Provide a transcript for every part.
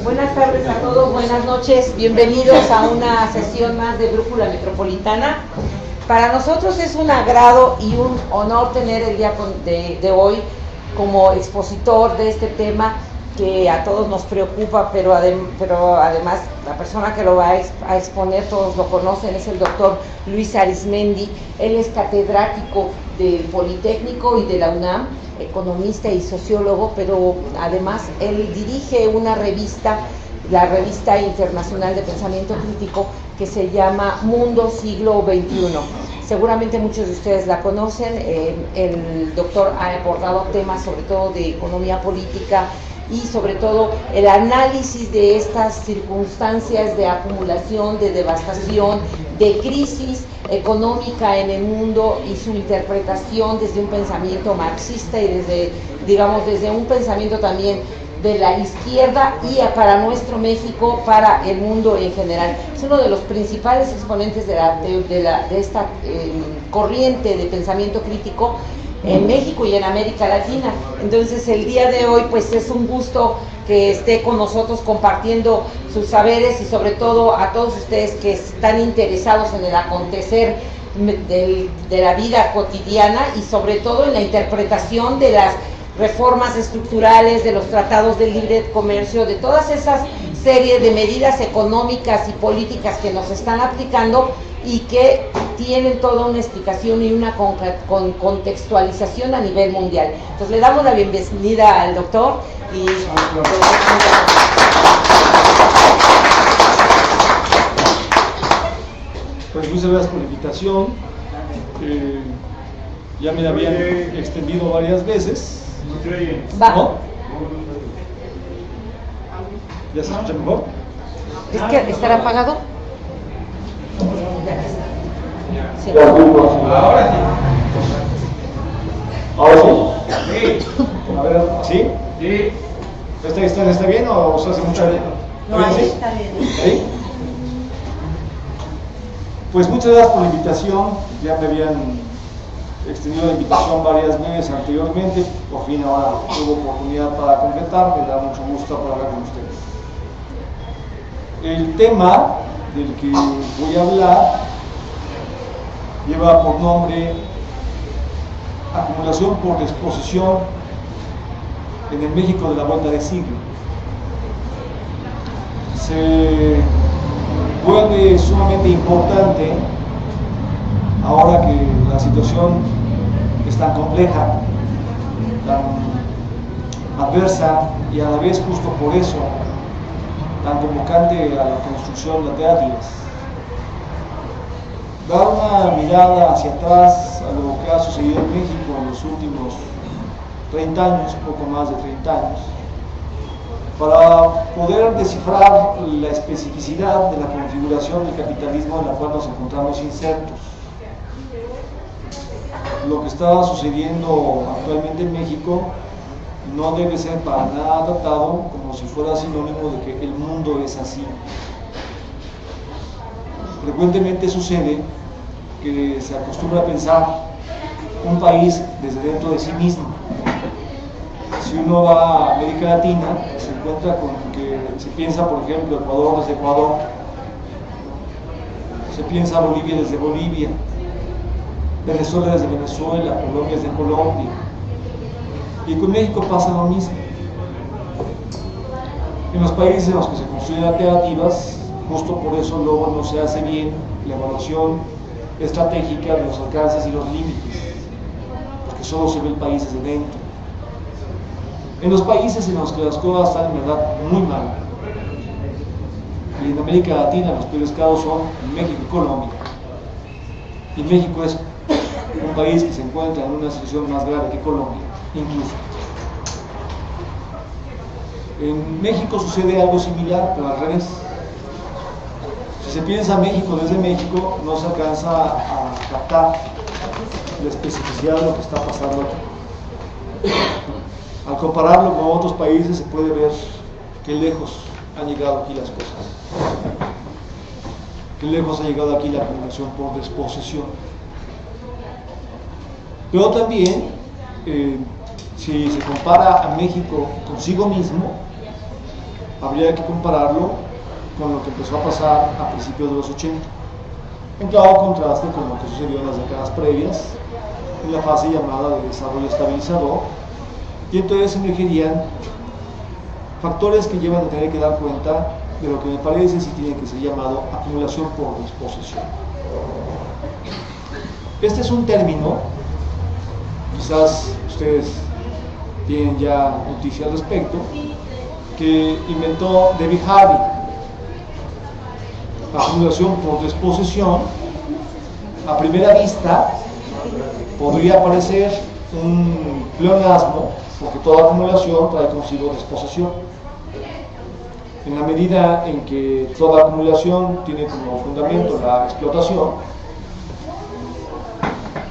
Buenas tardes a todos, buenas noches, bienvenidos a una sesión más de Brújula Metropolitana. Para nosotros es un agrado y un honor tener el día de hoy como expositor de este tema que a todos nos preocupa, pero además la persona que lo va a exponer, todos lo conocen, es el doctor Luis Arizmendi. Él es catedrático del Politécnico y de la UNAM, economista y sociólogo, pero además él dirige una revista, la Revista Internacional de Pensamiento Crítico, que se llama Mundo Siglo XXI. Seguramente muchos de ustedes la conocen. El doctor ha abordado temas sobre todo de economía política y sobre todo el análisis de estas circunstancias de acumulación, de devastación, de crisis económica en el mundo y su interpretación desde un pensamiento marxista y desde un pensamiento también de la izquierda y para nuestro México, para el mundo en general. Es uno de los principales exponentes de esta corriente de pensamiento crítico en México y en América Latina. Entonces el día de hoy pues es un gusto que esté con nosotros compartiendo sus saberes y sobre todo a todos ustedes que están interesados en el acontecer de la vida cotidiana y sobre todo en la interpretación de las reformas estructurales, de los tratados de libre comercio, de todas esas series de medidas económicas y políticas que nos están aplicando y que tienen toda una explicación y una contextualización a nivel mundial. Entonces le damos la bienvenida al doctor y pues muchas gracias por la invitación. Ya me la habían extendido varias veces. ¿No? ¿Ya se escucha mejor? ¿Es que estará apagado? Sí. Ahora sí. ¿Ahora sí? Sí. A ver, ¿sí? Sí. ¿Esta distancia está bien o se hace mucha bien? No, ahí está bien. ¿Sí? Pues muchas gracias por la invitación. Ya me habían extendido la invitación varias veces anteriormente. Por fin ahora tuve oportunidad para completar. Me da mucho gusto hablar con ustedes. El tema del que voy a hablar lleva por nombre acumulación por desposesión en el México de la vuelta de siglo. Se vuelve sumamente importante ahora que la situación es tan compleja, tan adversa y a la vez justo por eso tan convocante a la construcción de alternativas. Dar una mirada hacia atrás a lo que ha sucedido en México en los últimos 30 años, poco más de 30 años, para poder descifrar la especificidad de la configuración del capitalismo en la cual nos encontramos insertos. Lo que está sucediendo actualmente en México no debe ser para nada tratado como si fuera sinónimo de que el mundo es así. Frecuentemente sucede que se acostumbra a pensar un país desde dentro de sí mismo. Si uno va a América Latina, se encuentra con que se piensa, por ejemplo, Ecuador desde Ecuador, se piensa Bolivia desde Bolivia, Venezuela desde Venezuela, Colombia desde Colombia. Y con México pasa lo mismo. En los países en los que se construyen alternativas, justo por eso luego no se hace bien la evaluación estratégica de los alcances y los límites, porque solo se ve el país desde dentro. En los países en los que las cosas están en verdad muy mal, y en América Latina los peores casos son México y Colombia, y México es un país que se encuentra en una situación más grave que Colombia, incluso. En México sucede algo similar, pero al revés. Si se piensa México desde México, no se alcanza a captar la especificidad de lo que está pasando aquí. Al compararlo con otros países se puede ver qué lejos han llegado aquí las cosas. Qué lejos ha llegado aquí la acumulación por desposesión. Pero también, si se compara a México consigo mismo, habría que compararlo con lo que empezó a pasar a principios de los 80, en claro contraste con lo que sucedió en las décadas previas, en la fase llamada de desarrollo estabilizador, y entonces emergerían factores que llevan a tener que dar cuenta de lo que me parece si tiene que ser llamado acumulación por disposición. Este es un término, quizás ustedes tienen ya noticia al respecto, que inventó David Harvey. Acumulación por disposición, a primera vista, podría parecer un pleonasmo, porque toda acumulación trae consigo disposición. En la medida en que toda acumulación tiene como fundamento la explotación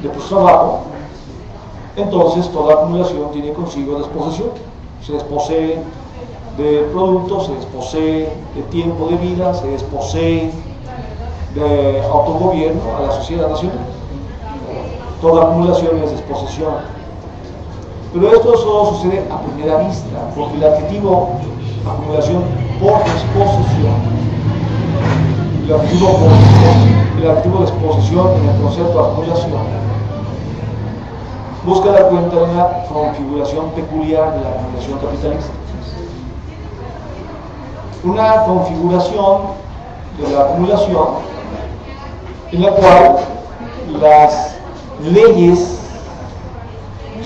de tu trabajo, entonces toda acumulación tiene consigo disposición. Se desposee de productos, se desposee de tiempo de vida, se desposee de autogobierno a la sociedad nacional. Toda acumulación es disposición. Pero esto solo sucede a primera vista, porque el adjetivo acumulación por disposición, el adjetivo disposición en el concepto de acumulación, busca dar cuenta de una configuración peculiar de la acumulación capitalista. Una configuración de la acumulación en la cual las leyes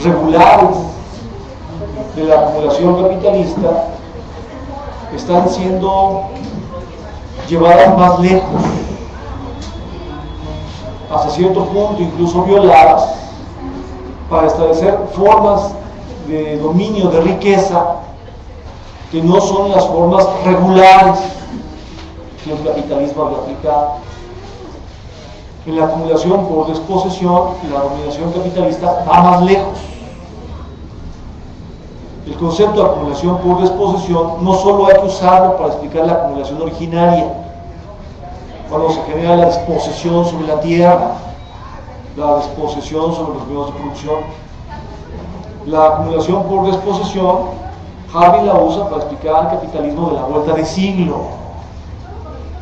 regulares de la acumulación capitalista están siendo llevadas más lejos, hasta cierto punto incluso violadas, para establecer formas de dominio de riqueza que no son las formas regulares que el capitalismo había aplicado. En la acumulación por disposición, la dominación capitalista va más lejos. El concepto de acumulación por disposición no solo hay que usarlo para explicar la acumulación originaria, cuando se genera la disposición sobre la tierra, la disposición sobre los medios de producción. La acumulación por disposición, Harvey la usa para explicar el capitalismo de la vuelta de siglo,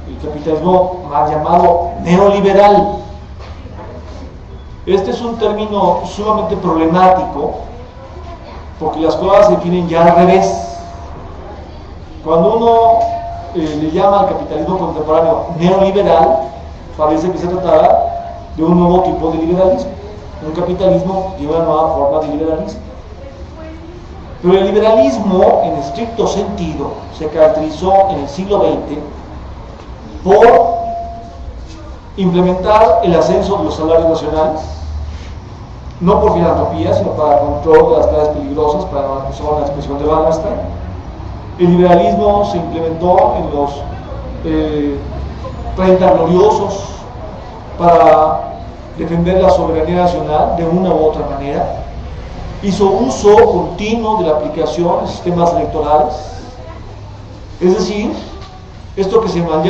el capitalismo mal llamado neoliberal. Este es un término sumamente problemático, porque las cosas se definen ya al revés. Cuando uno le llama al capitalismo contemporáneo neoliberal, parece que se tratara de un nuevo tipo de liberalismo, un capitalismo de una nueva forma de liberalismo. Pero el liberalismo, en estricto sentido, se caracterizó en el siglo XX por implementar el ascenso de los salarios nacionales, no por filantropía, sino para control de las clases peligrosas, para la expresión de bienestar. El liberalismo se implementó en los 30 gloriosos para defender la soberanía nacional de una u otra manera. Hizo uso continuo de la aplicación de sistemas electorales, es decir, esto que se llama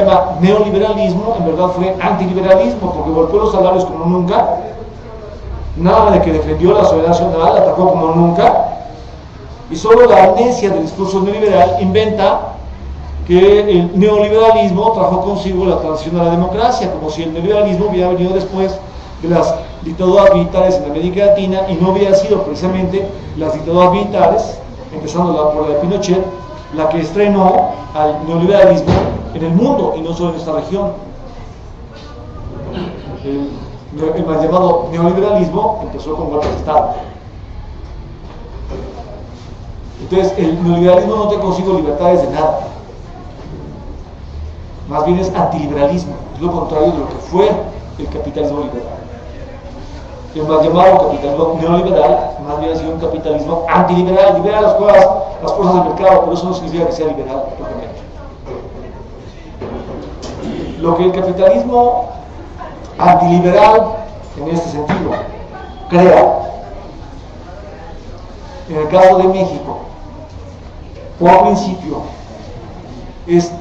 neoliberalismo en verdad fue antiliberalismo, porque golpeó los salarios como nunca, nada de que defendió la soberanía nacional, atacó como nunca, y solo la amnesia del discurso neoliberal inventa que el neoliberalismo trajo consigo la transición a la democracia, como si el neoliberalismo hubiera venido después de las dictaduras militares en América Latina y no hubiera sido precisamente las dictaduras militares, empezando por la de Pinochet, la que estrenó al neoliberalismo en el mundo y no solo en esta región. El más llamado neoliberalismo empezó con golpes de Estado. Entonces, el neoliberalismo no te consigo libertades de nada. Más bien es antiliberalismo, es lo contrario de lo que fue el capitalismo liberal. El más llamado capitalismo neoliberal más bien ha sido un capitalismo antiliberal, libera las fuerzas del mercado, pero eso no significa que sea liberal propiamente. Lo que el capitalismo antiliberal en este sentido crea, en el caso de México, por principio, es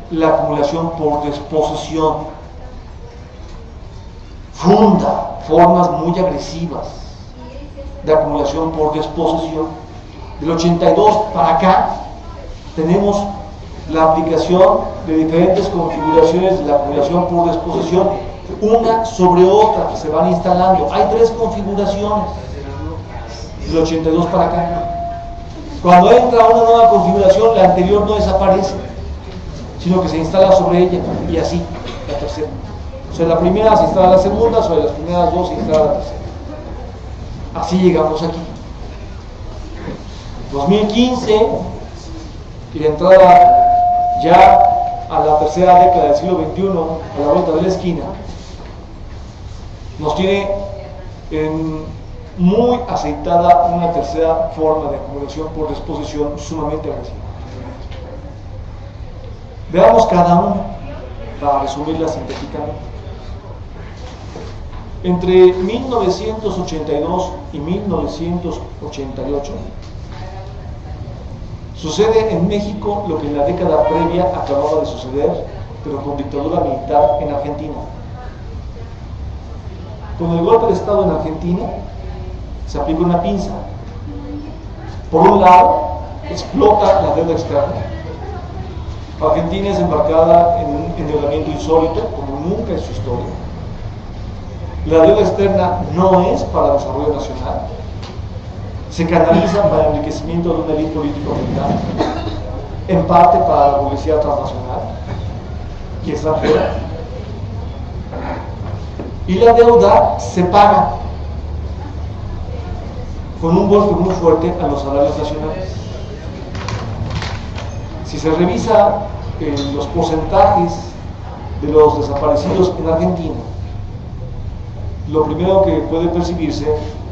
la acumulación por disposición. Funda formas muy agresivas de acumulación por disposición. Del 82 para acá tenemos la aplicación de diferentes configuraciones de la acumulación por desposesión, una sobre otra, que se van instalando. Hay 3 configuraciones, del 82 para acá. Cuando entra una nueva configuración, la anterior no desaparece, sino que se instala sobre ella, y así, la tercera. O sea, la primera se instala la segunda, sobre las primeras 2 se instala la tercera. Así llegamos aquí. 2015, y la entrada ya a la tercera década del siglo XXI, a la vuelta de la esquina, nos tiene muy aceitada una tercera forma de acumulación por desposesión sumamente agresiva. Veamos cada una para resumirla sintéticamente. Entre 1982 y 1988 sucede en México lo que en la década previa acababa de suceder, pero con dictadura militar en Argentina. Con el golpe de Estado en Argentina se aplica una pinza. Por un lado, explota la deuda externa. Argentina es embarcada en un endeudamiento insólito, como nunca en su historia. La deuda externa no es para desarrollo nacional, se canaliza para el enriquecimiento de una élite política oriental, en parte para la burguesía transnacional y extranjera. Y la deuda se paga con un golpe muy fuerte a los salarios nacionales. Si se revisa los porcentajes de los desaparecidos en Argentina, lo primero que puede percibirse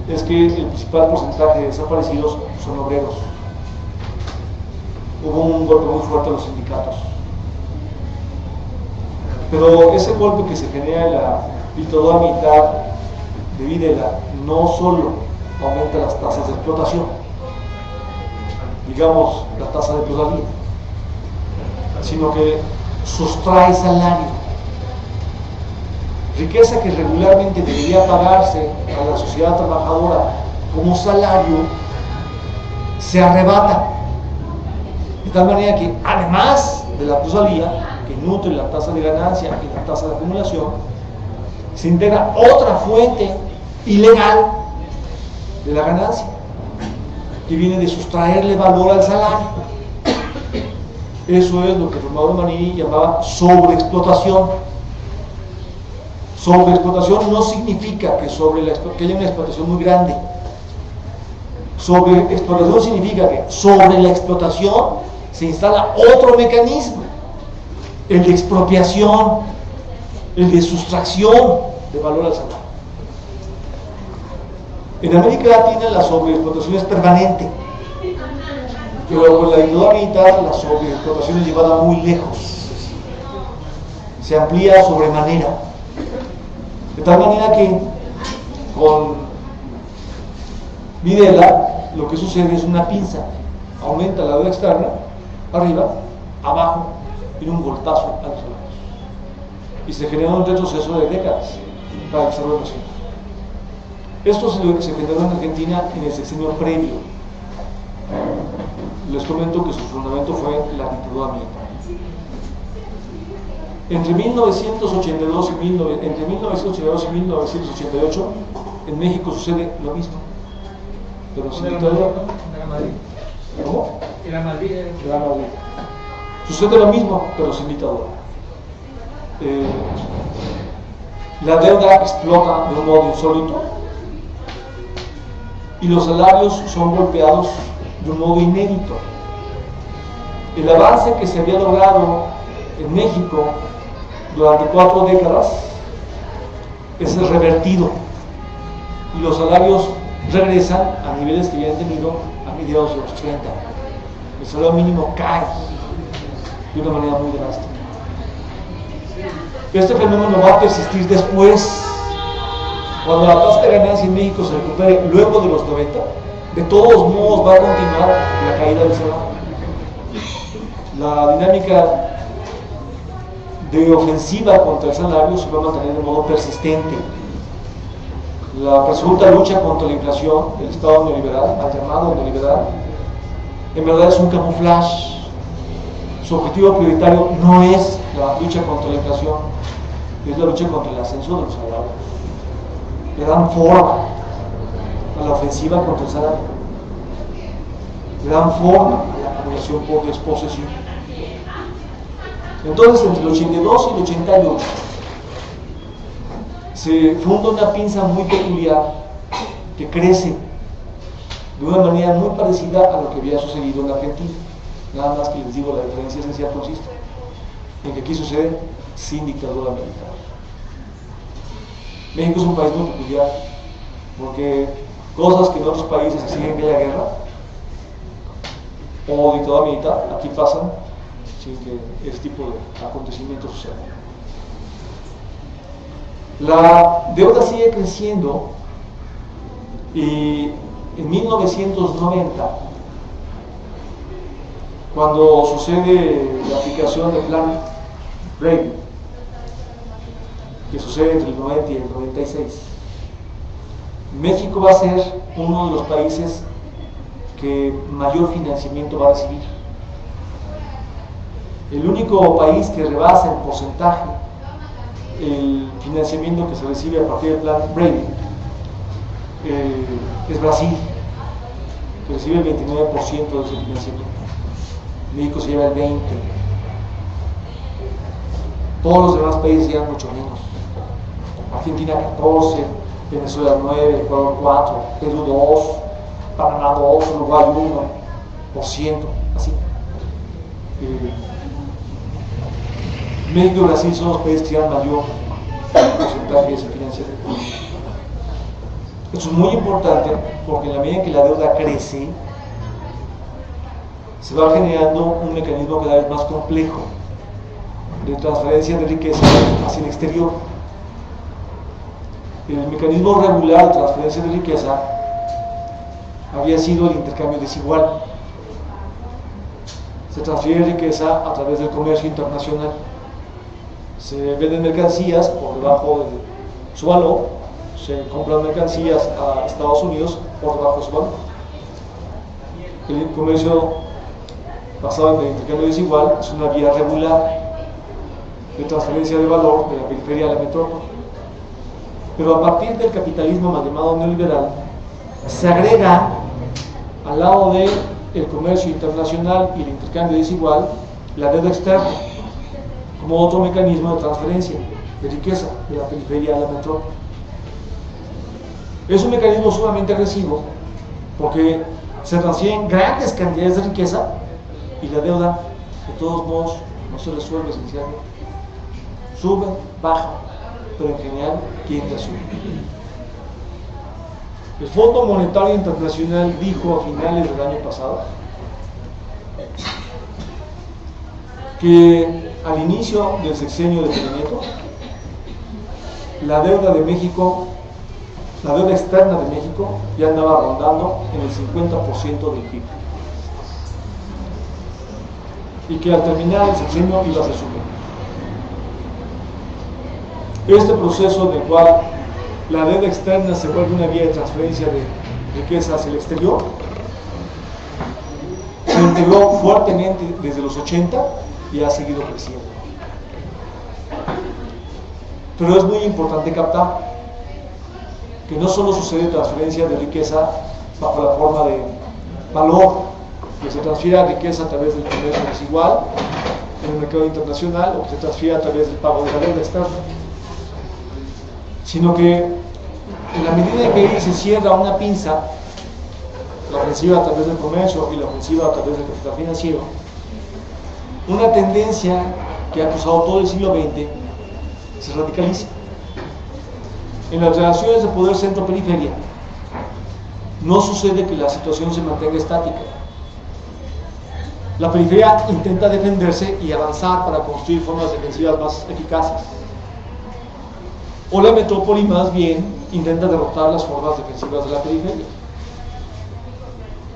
es que el principal porcentaje de desaparecidos son obreros. Hubo un golpe muy fuerte a los sindicatos. Pero ese golpe que se genera en la dictadura militar de Videla no solo aumenta las tasas de explotación, digamos la tasa de plusvalía, sino que sustrae salario. Riqueza que regularmente debería pagarse a la sociedad trabajadora como salario, se arrebata. De tal manera que, además de la plusvalía, que nutre la tasa de ganancia y la tasa de acumulación, se integra otra fuente ilegal de la ganancia, que viene de sustraerle valor al salario. Eso es lo que Romano Manini llamaba sobreexplotación. Sobreexplotación no significa que haya una explotación muy grande. Sobreexplotación significa que sobre la explotación se instala otro mecanismo, el de expropiación, el de sustracción de valor al salario. En América Latina la sobreexplotación es permanente, pero con la dictadura militar la sobreexplotación es llevada muy lejos, se amplía sobremanera. De tal manera que con Videla lo que sucede es una pinza, aumenta la deuda externa, arriba, abajo, y un voltazo a los salarios. Y se genera un retroceso de décadas para el desarrollo nacional. Esto es lo que se generó en Argentina en el sexenio previo. Les comento que su fundamento fue la dictadura militar. Entre 1982 y 1988 en México sucede lo mismo, pero sin dictadura. ¿Cómo? Era Madrid. Era Madrid. Sucede lo mismo, pero sin dictadura. La deuda explota de un modo insólito y los salarios son golpeados de un modo inédito. El avance que se había logrado en México durante 4 décadas es revertido y los salarios regresan a niveles que ya han tenido a mediados de los 30. El salario mínimo cae de una manera muy drástica. Este fenómeno va a persistir después, cuando la tasa de ganancia en México se recupere luego de los 90. De todos modos va a continuar la caída del salario. La dinámica de ofensiva contra el salario se va a mantener de modo persistente. La resulta lucha contra la inflación del Estado neoliberal, mal llamado neoliberal, en verdad es un camuflaje. su objetivo prioritario no es la lucha contra la inflación, es la lucha contra el ascenso de los salarios. Le dan forma a la ofensiva contra el salario, le dan forma a la acumulación por desposesión. Entonces, entre el 82 y el 88 se funda una pinza muy peculiar que crece de una manera muy parecida a lo que había sucedido en Argentina. Nada más que les digo, la diferencia esencial consiste en que aquí sucede sin dictadura militar. México es un país muy peculiar porque cosas que en otros países exigen que haya guerra o dictadura militar, aquí pasan sin que ese tipo de acontecimientos sucedan. La deuda sigue creciendo y en 1990, cuando sucede la aplicación del plan Brady, que sucede entre el 90 y el 96, México va a ser uno de los países que mayor financiamiento va a recibir. El único país que rebasa en porcentaje el financiamiento que se recibe a partir del plan Brady es Brasil, que recibe el 29% de ese financiamiento. México se lleva el 20%. Todos los demás países llevan mucho menos. Argentina 14%, Venezuela 9%, Ecuador 4%, Perú 2%, Panamá 2%, Uruguay 1%, así. México y Brasil son los países que llevan mayor porcentaje de ese financiamiento. Esto es muy importante porque en la medida en que la deuda crece, se va generando un mecanismo cada vez más complejo de transferencia de riqueza hacia el exterior. El mecanismo regular de transferencia de riqueza había sido el intercambio desigual. Se transfiere riqueza a través del comercio internacional. Se venden mercancías por debajo de su valor, se compran mercancías a Estados Unidos por debajo de su valor. El comercio basado en el intercambio desigual es una vía regular de transferencia de valor de la periferia a la metrópoli. Pero a partir del capitalismo mal llamado neoliberal, se agrega al lado del comercio internacional y el intercambio desigual la deuda externa como otro mecanismo de transferencia de riqueza de la periferia a la metrópoli. Es un mecanismo sumamente agresivo porque se transfieren grandes cantidades de riqueza y la deuda de todos modos no se resuelve esencialmente. Sube, baja, pero en general tiende a subir. El Fondo Monetario Internacional dijo a finales del año pasado que al inicio del sexenio de Peña Nieto, la deuda de México, la deuda externa de México ya andaba rondando en el 50% del PIB. Y que al terminar el sexenio iba a ser superior. Este proceso en el cual la deuda externa se vuelve una vía de transferencia de riqueza hacia el exterior se integró fuertemente desde los 80 y ha seguido creciendo. Pero es muy importante captar que no solo sucede transferencia de riqueza bajo la forma de valor, que se transfiera riqueza a través del comercio desigual en el mercado internacional o que se transfiera a través del pago de la deuda externa, sino que en la medida en que ahí se cierra una pinza, la ofensiva a través del comercio y la ofensiva a través del capital financiero, una tendencia que ha cruzado todo el siglo XX se radicaliza. En las relaciones de poder centro-periferia no sucede que la situación se mantenga estática. La periferia intenta defenderse y avanzar para construir formas defensivas más eficaces. O la metrópoli más bien intenta derrotar las formas defensivas de la periferia.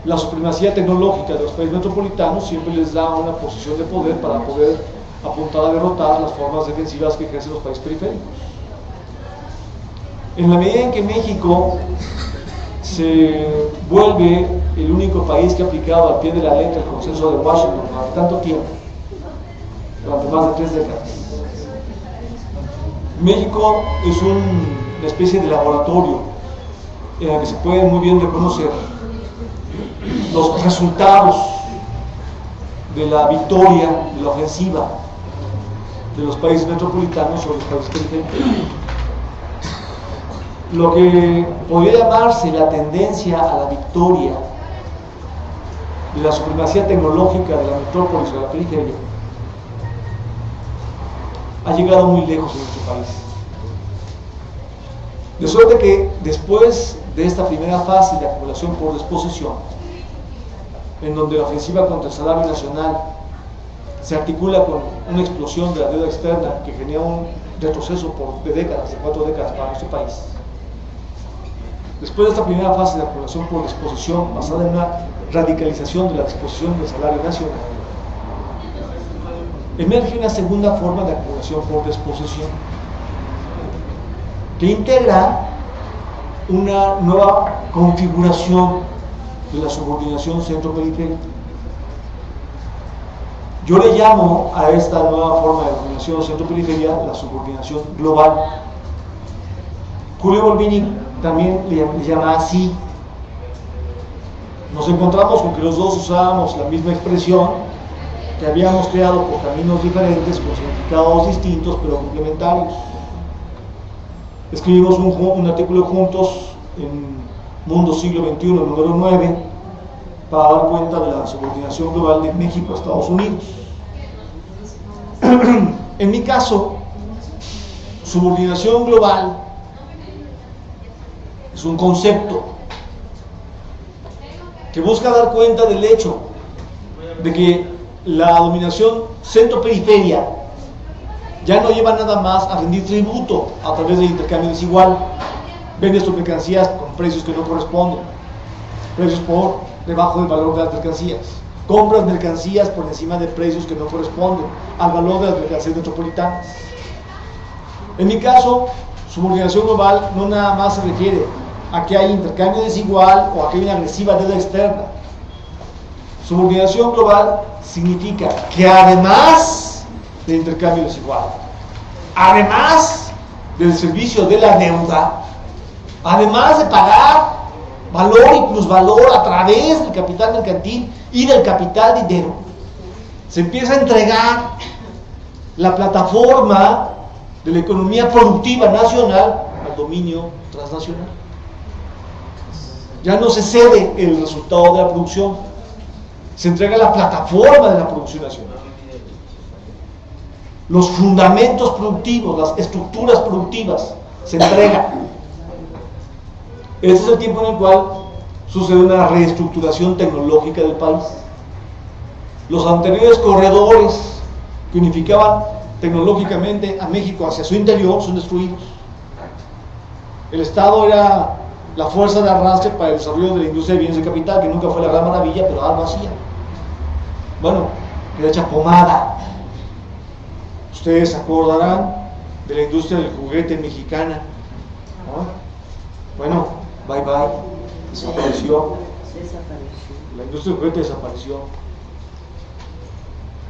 La supremacía tecnológica de los países metropolitanos siempre les da una posición de poder para poder apuntar a derrotar las formas defensivas que ejercen los países periféricos. En la medida en que México se vuelve el único país que ha aplicado al pie de la letra el consenso de Washington durante tanto tiempo, durante más de 3 décadas. México es una especie de laboratorio en el que se puede muy bien reconocer los resultados de la victoria, de la ofensiva de los países metropolitanos sobre los países periféricos. Lo que podría llamarse la tendencia a la victoria de la supremacía tecnológica de la metrópolis o de la periferia ha llegado muy lejos en nuestro país. De suerte que después de esta primera fase de acumulación por desposesión, en donde la ofensiva contra el salario nacional se articula con una explosión de la deuda externa que genera un retroceso de décadas, de 4 décadas para nuestro país. Después de esta primera fase de acumulación por disposición, basada en una radicalización de la disposición del salario nacional, emerge una segunda forma de acumulación por disposición, que integra una nueva configuración de la subordinación centro-periferia. Yo le llamo a esta nueva forma de subordinación centro-periferia la subordinación global. Julio Volpini también le llama así. Nos encontramos con que los dos usábamos la misma expresión que habíamos creado por caminos diferentes, con significados distintos pero complementarios. Escribimos un artículo juntos en Mundo Siglo XXI, número 9, para dar cuenta de la subordinación global de México a Estados Unidos. En mi caso, subordinación global es un concepto que busca dar cuenta del hecho de que la dominación centro-periferia ya no lleva nada más a rendir tributo a través del intercambio desigual. Vendes tus mercancías con precios que no corresponden, precios por debajo del valor de las mercancías, compras mercancías por encima de precios que no corresponden al valor de las mercancías metropolitanas. En mi caso, subordinación global no nada más se refiere a que hay intercambio desigual o a que hay una agresiva deuda externa. Subordinación global significa que además del intercambio desigual, además del servicio de la deuda, además de pagar valor y plusvalor a través del capital mercantil y del capital dinero, se empieza a entregar la plataforma de la economía productiva nacional al dominio transnacional. Ya no se cede el resultado de la producción, se entrega la plataforma de la producción nacional. Los fundamentos productivos, las estructuras productivas se entregan. Este es el tiempo en el cual sucede una reestructuración tecnológica del país. Los anteriores corredores que unificaban tecnológicamente a México hacia su interior son destruidos. El Estado era la fuerza de arrastre para el desarrollo de la industria de bienes de capital, que nunca fue la gran maravilla, pero algo hacía. Bueno, queda hecha pomada. Ustedes se acordarán de la industria del juguete mexicana, ¿no? Bueno, bye bye, desapareció. La industria del juguete desapareció.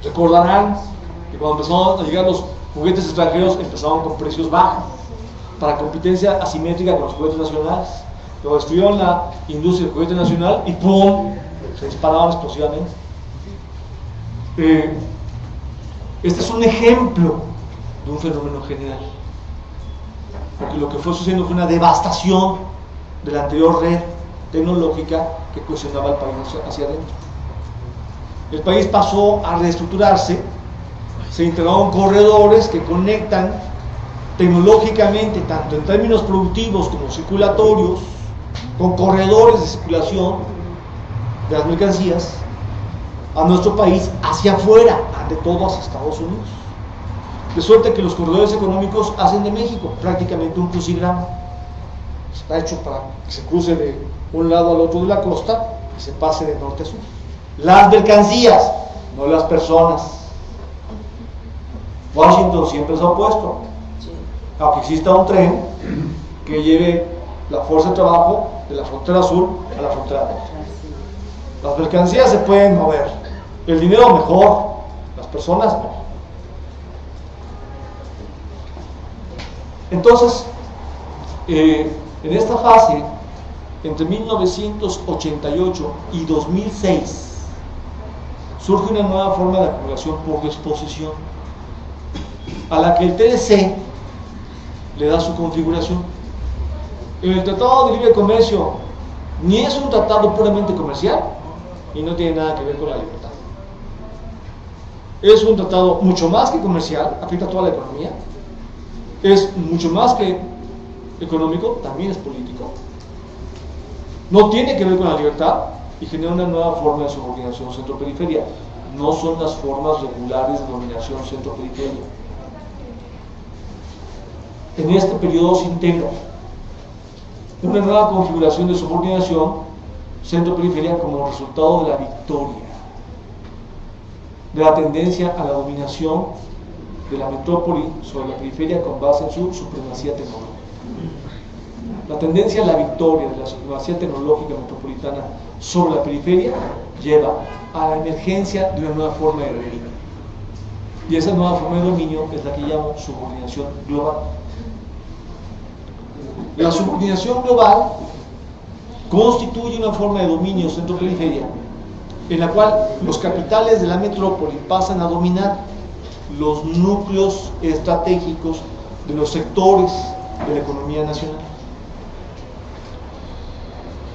Recordarán que cuando empezaron a llegar los juguetes extranjeros, empezaron con precios bajos para competencia asimétrica con los juguetes nacionales. Pero destruyeron la industria del juguete nacional y ¡pum!, se dispararon explosivamente. Este es un ejemplo de un fenómeno general, porque lo que fue sucediendo fue una devastación de la anterior red tecnológica que cohesionaba al país hacia adentro. El país pasó a reestructurarse, se integraron corredores que conectan tecnológicamente, tanto en términos productivos como circulatorios, con corredores de circulación de las mercancías a nuestro país hacia afuera, ante todo hacia Estados Unidos. De suerte que los corredores económicos hacen de México prácticamente un crucigrama. Está hecho para que se cruce de un lado al otro de la costa y se pase de norte a sur. Las mercancías, no las personas. Washington siempre se ha opuesto a que exista un tren que lleve la fuerza de trabajo de la frontera sur a la frontera norte. Las mercancías se pueden mover, el dinero mejor, las personas no. Entonces, en esta fase, entre 1988 y 2006, surge una nueva forma de acumulación por disposición, a la que el TLC le da su configuración. El Tratado de Libre Comercio ni es un tratado puramente comercial y no tiene nada que ver con la libertad. Es un tratado mucho más que comercial, afecta a toda la economía. Es mucho más que económico, también es político. No tiene que ver con la libertad y genera una nueva forma de subordinación centro-periferia. No son las formas regulares de dominación centro-periferia. En este periodo se integra una nueva configuración de subordinación centro-periferia como resultado de la victoria, de la tendencia a la dominación de la metrópoli sobre la periferia con base en su supremacía tecnológica. La tendencia a la victoria de la supremacía tecnológica metropolitana sobre la periferia lleva a la emergencia de una nueva forma de dominio. Y esa nueva forma de dominio es la que llamo subordinación global. La subordinación global constituye una forma de dominio centro-periferia en la cual los capitales de la metrópoli pasan a dominar los núcleos estratégicos de los sectores de la economía nacional.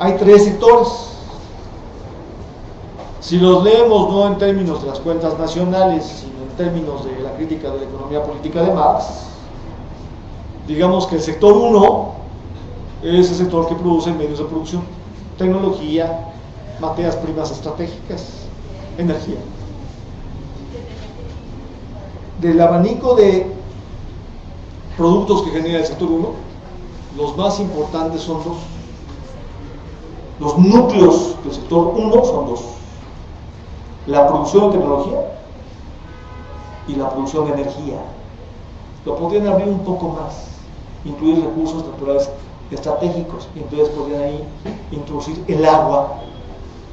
Hay tres sectores. Si los leemos no en términos de las cuentas nacionales, sino en términos de la crítica de la economía política de Marx, digamos que el sector 1 es el sector que produce medios de producción, tecnología, materias primas estratégicas, energía. Del abanico de productos que genera el sector 1, los más importantes son dos. Los núcleos del sector 1 son dos: la producción de tecnología y la producción de energía. Lo podrían abrir un poco más, incluir recursos naturales estratégicos, y entonces podrían ahí introducir el agua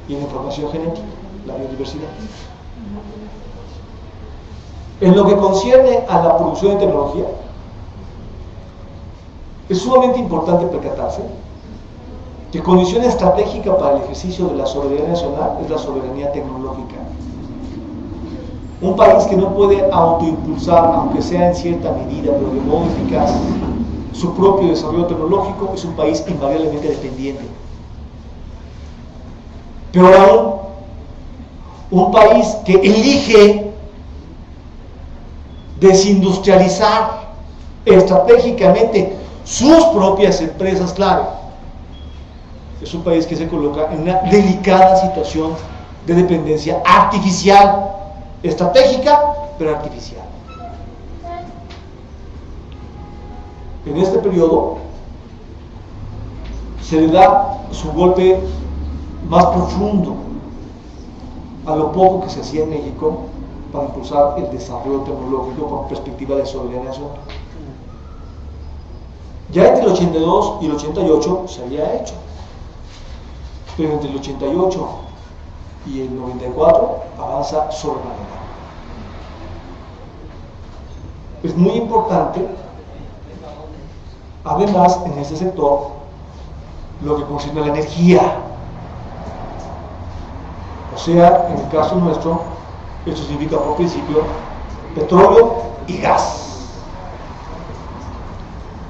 y la información genética, la biodiversidad. En lo que concierne a la producción de tecnología, es sumamente importante percatarse que condición estratégica para el ejercicio de la soberanía nacional es la soberanía tecnológica. Un país que no puede autoimpulsar, aunque sea en cierta medida, pero de modo eficaz, su propio desarrollo tecnológico, es un país invariablemente dependiente. Peor aún, un país que elige desindustrializar estratégicamente sus propias empresas, clave, es un país que se coloca en una delicada situación de dependencia artificial, estratégica, pero artificial. En este periodo se le da su golpe más profundo a lo poco que se hacía en México para impulsar el desarrollo tecnológico con perspectiva de soberanía nacional. Ya entre el 82 y el 88 se había hecho, pero entre el 88 y el 94 avanza sobremanera. Es muy importante, además, en este sector, lo que concierne a la energía. O sea, en el caso nuestro, esto significa por principio petróleo y gas.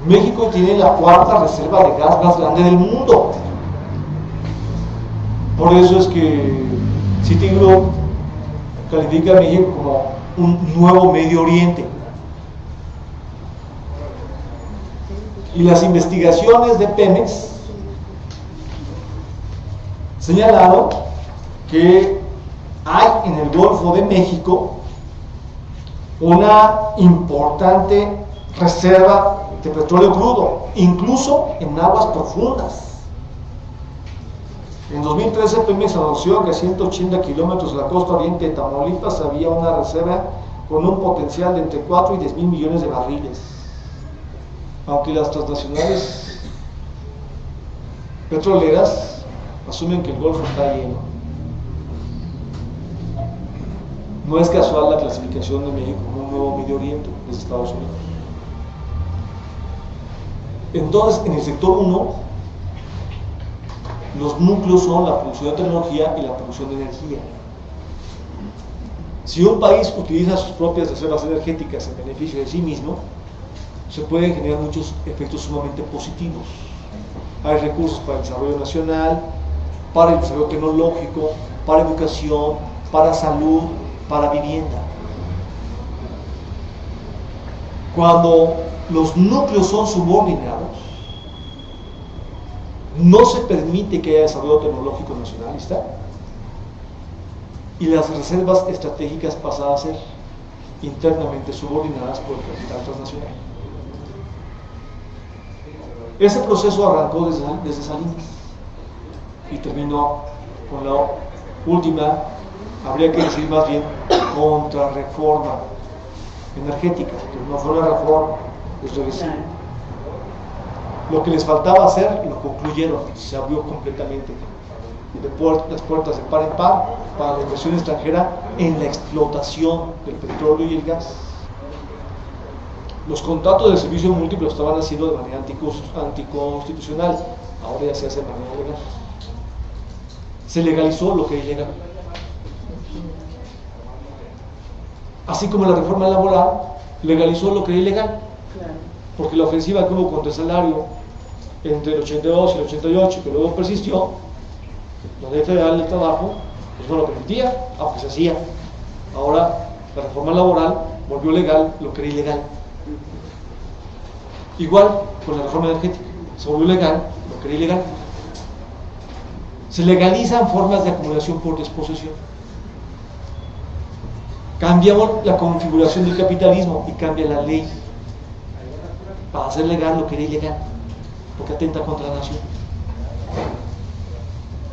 México tiene la cuarta reserva de gas más grande del mundo. Por eso es que Citigroup califica a México como un nuevo Medio Oriente. Y las investigaciones de Pemex señalaron que hay en el Golfo de México una importante reserva de petróleo crudo, incluso en aguas profundas. En 2013 Pemex anunció que a 180 kilómetros de la costa oriente de Tamaulipas había una reserva con un potencial de entre 4 y 10 mil millones de barriles. Aunque las transnacionales petroleras asumen que el Golfo está lleno. No es casual la clasificación de México como un nuevo Medio Oriente de Estados Unidos. Entonces, en el sector 1, los núcleos son la producción de tecnología y la producción de energía. Si un país utiliza sus propias reservas energéticas en beneficio de sí mismo, se pueden generar muchos efectos sumamente positivos. Hay recursos para el desarrollo nacional, para el desarrollo tecnológico, para educación, para salud, para vivienda. Cuando los núcleos son subordinados, no se permite que haya desarrollo tecnológico nacionalista y las reservas estratégicas pasan a ser internamente subordinadas por el capital transnacional. Ese proceso arrancó desde Salinas y terminó con la última, habría que decir más bien, contrarreforma energética, que no fue una reforma, es regresivo. Lo que les faltaba hacer lo concluyeron, se abrió completamente las puertas de par en par para la inversión extranjera en la explotación del petróleo y el gas. Los contratos de servicio múltiplo estaban haciendo de manera anticonstitucional, ahora ya se hace de manera legal. Se legalizó lo que es ilegal. Así como la reforma laboral legalizó lo que era ilegal, porque la ofensiva que hubo contra el salario entre el 82 y el 88, que luego persistió, la Ley Federal del Trabajo pues no lo permitía, aunque se hacía. Ahora la reforma laboral volvió legal lo que era ilegal. Igual con la reforma energética, se volvió legal lo que era ilegal. Se legalizan formas de acumulación por desposesión. Cambiamos la configuración del capitalismo y cambia la ley para hacer legal lo que era ilegal, porque atenta contra la nación.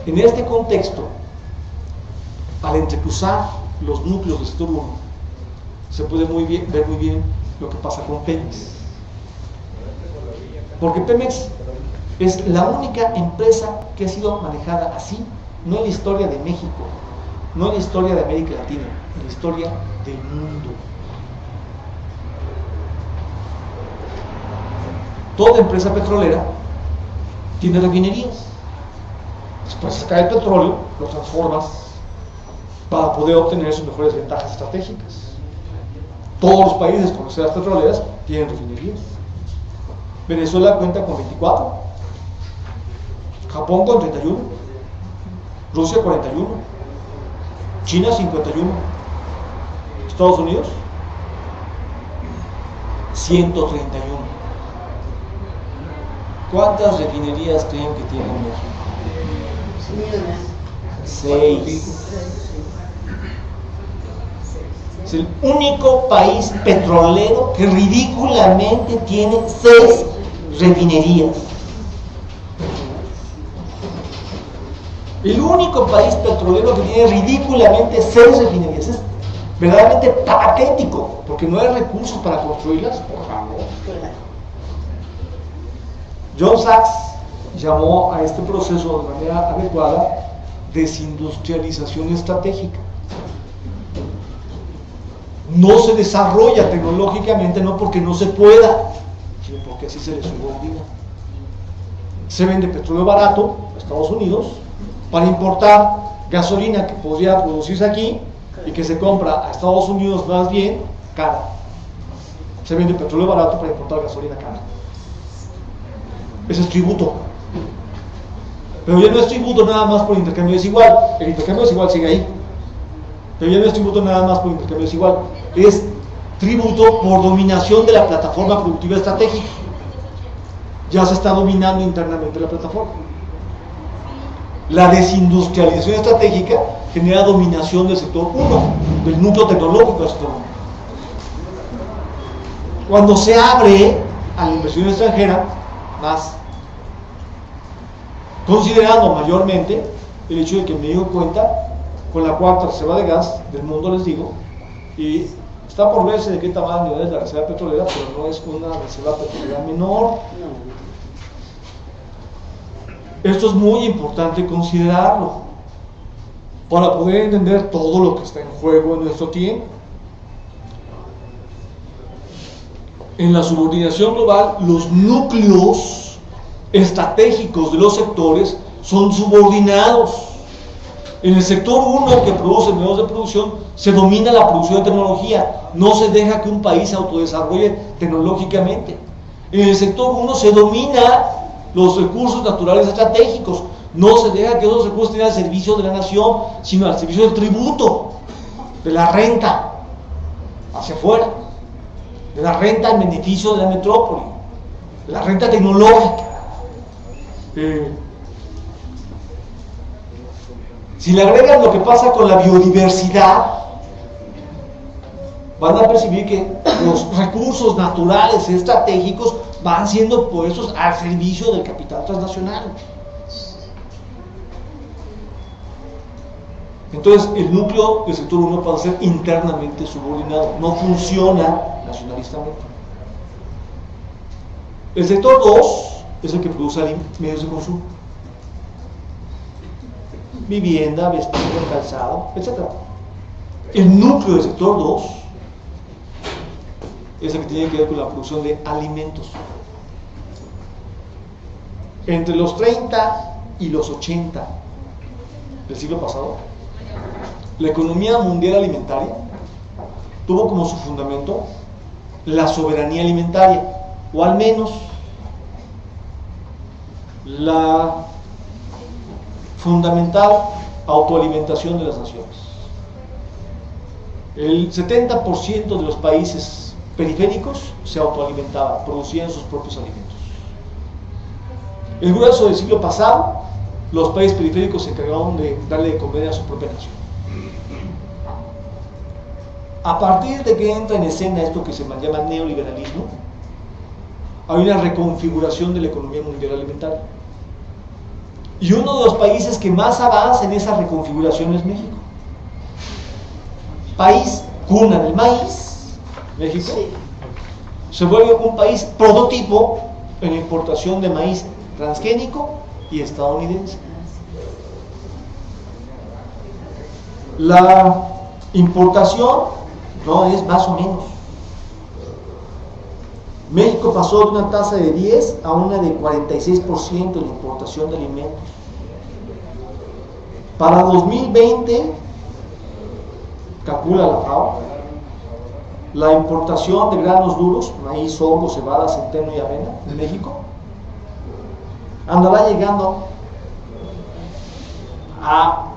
En este contexto, al entrecruzar los núcleos del sector 1, se puede ver muy bien lo que pasa con Pemex. Porque Pemex es la única empresa que ha sido manejada así, no en la historia de México, no en la historia de América Latina, en la historia del mundo. Toda empresa petrolera tiene refinerías. Después se cae el petróleo, lo transformas para poder obtener sus mejores ventajas estratégicas. Todos los países con reservas petroleras tienen refinerías. Venezuela cuenta con 24, Japón con 31, Rusia 41, China 51, Estados Unidos 131. ¿Cuántas refinerías creen que tiene México? 6. Es el único país petrolero que ridículamente tiene 6 refinerías. El único país petrolero que tiene ridículamente 6 refinerías. Es verdaderamente patético, porque no hay recursos para construirlas, por favor. John Sachs llamó a este proceso de manera adecuada desindustrialización estratégica. No se desarrolla tecnológicamente no porque no se pueda, sino porque así se le subordina. Se vende petróleo barato a Estados Unidos para importar gasolina que podría producirse aquí y que se compra a Estados Unidos más bien cara. Se vende petróleo barato para importar gasolina cara. Ese es tributo. Pero ya no es tributo nada más por intercambio desigual. El intercambio desigual sigue ahí. Pero ya no es tributo nada más por intercambio desigual. Es tributo por dominación de la plataforma productiva estratégica. Ya se está dominando internamente la plataforma. La desindustrialización estratégica genera dominación del sector 1, del núcleo tecnológico del sector 1. Cuando se abre a la inversión extranjera, más considerando mayormente el hecho de que México cuenta con la 4ª reserva de gas del mundo, les digo, y está por verse de qué tamaño es la reserva petrolera, pero no es una reserva petrolera menor. Esto es muy importante considerarlo para poder entender todo lo que está en juego en nuestro tiempo. en la subordinación global, los núcleos estratégicos de los sectores son subordinados. En el sector 1, que produce medios de producción, se domina la producción de tecnología. No se deja que un país se autodesarrolle tecnológicamente. En el sector 1 se domina los recursos naturales estratégicos. No se deja que esos recursos estén al servicio de la nación, sino al servicio del tributo, de la renta hacia afuera, de la renta en beneficio de la metrópoli, de la renta tecnológica. Si le agregan lo que pasa con la biodiversidad, van a percibir que los recursos naturales estratégicos van siendo puestos al servicio del capital transnacional. Entonces, el núcleo del sector 1 pasa a ser internamente subordinado, no funciona nacionalistamente. El sector 2 es el que produce medios de consumo: vivienda, vestido, calzado, etc. El núcleo del sector 2 es el que tiene que ver con la producción de alimentos. Entre los 30 y los 80 del siglo pasado, la economía mundial alimentaria tuvo como su fundamento la soberanía alimentaria, o al menos la fundamental autoalimentación de las naciones. El 70% de los países periféricos se autoalimentaban, producían sus propios alimentos. El grueso del siglo pasado, los países periféricos se encargaron de darle de comer a su propia nación. A partir de que entra en escena esto que se llama neoliberalismo, hay una reconfiguración de la economía mundial alimentaria. Y uno de los países que más avanza en esa reconfiguración es México. País cuna del maíz, México, sí, se vuelve un país prototipo en la importación de maíz transgénico y estadounidense. La importación no es más o menos. México pasó de una tasa de 10 a una de 46% en la importación de alimentos. Para 2020, calcula la FAO, la importación de granos duros, maíz, sorgo, cebada, centeno y avena en México andará llegando a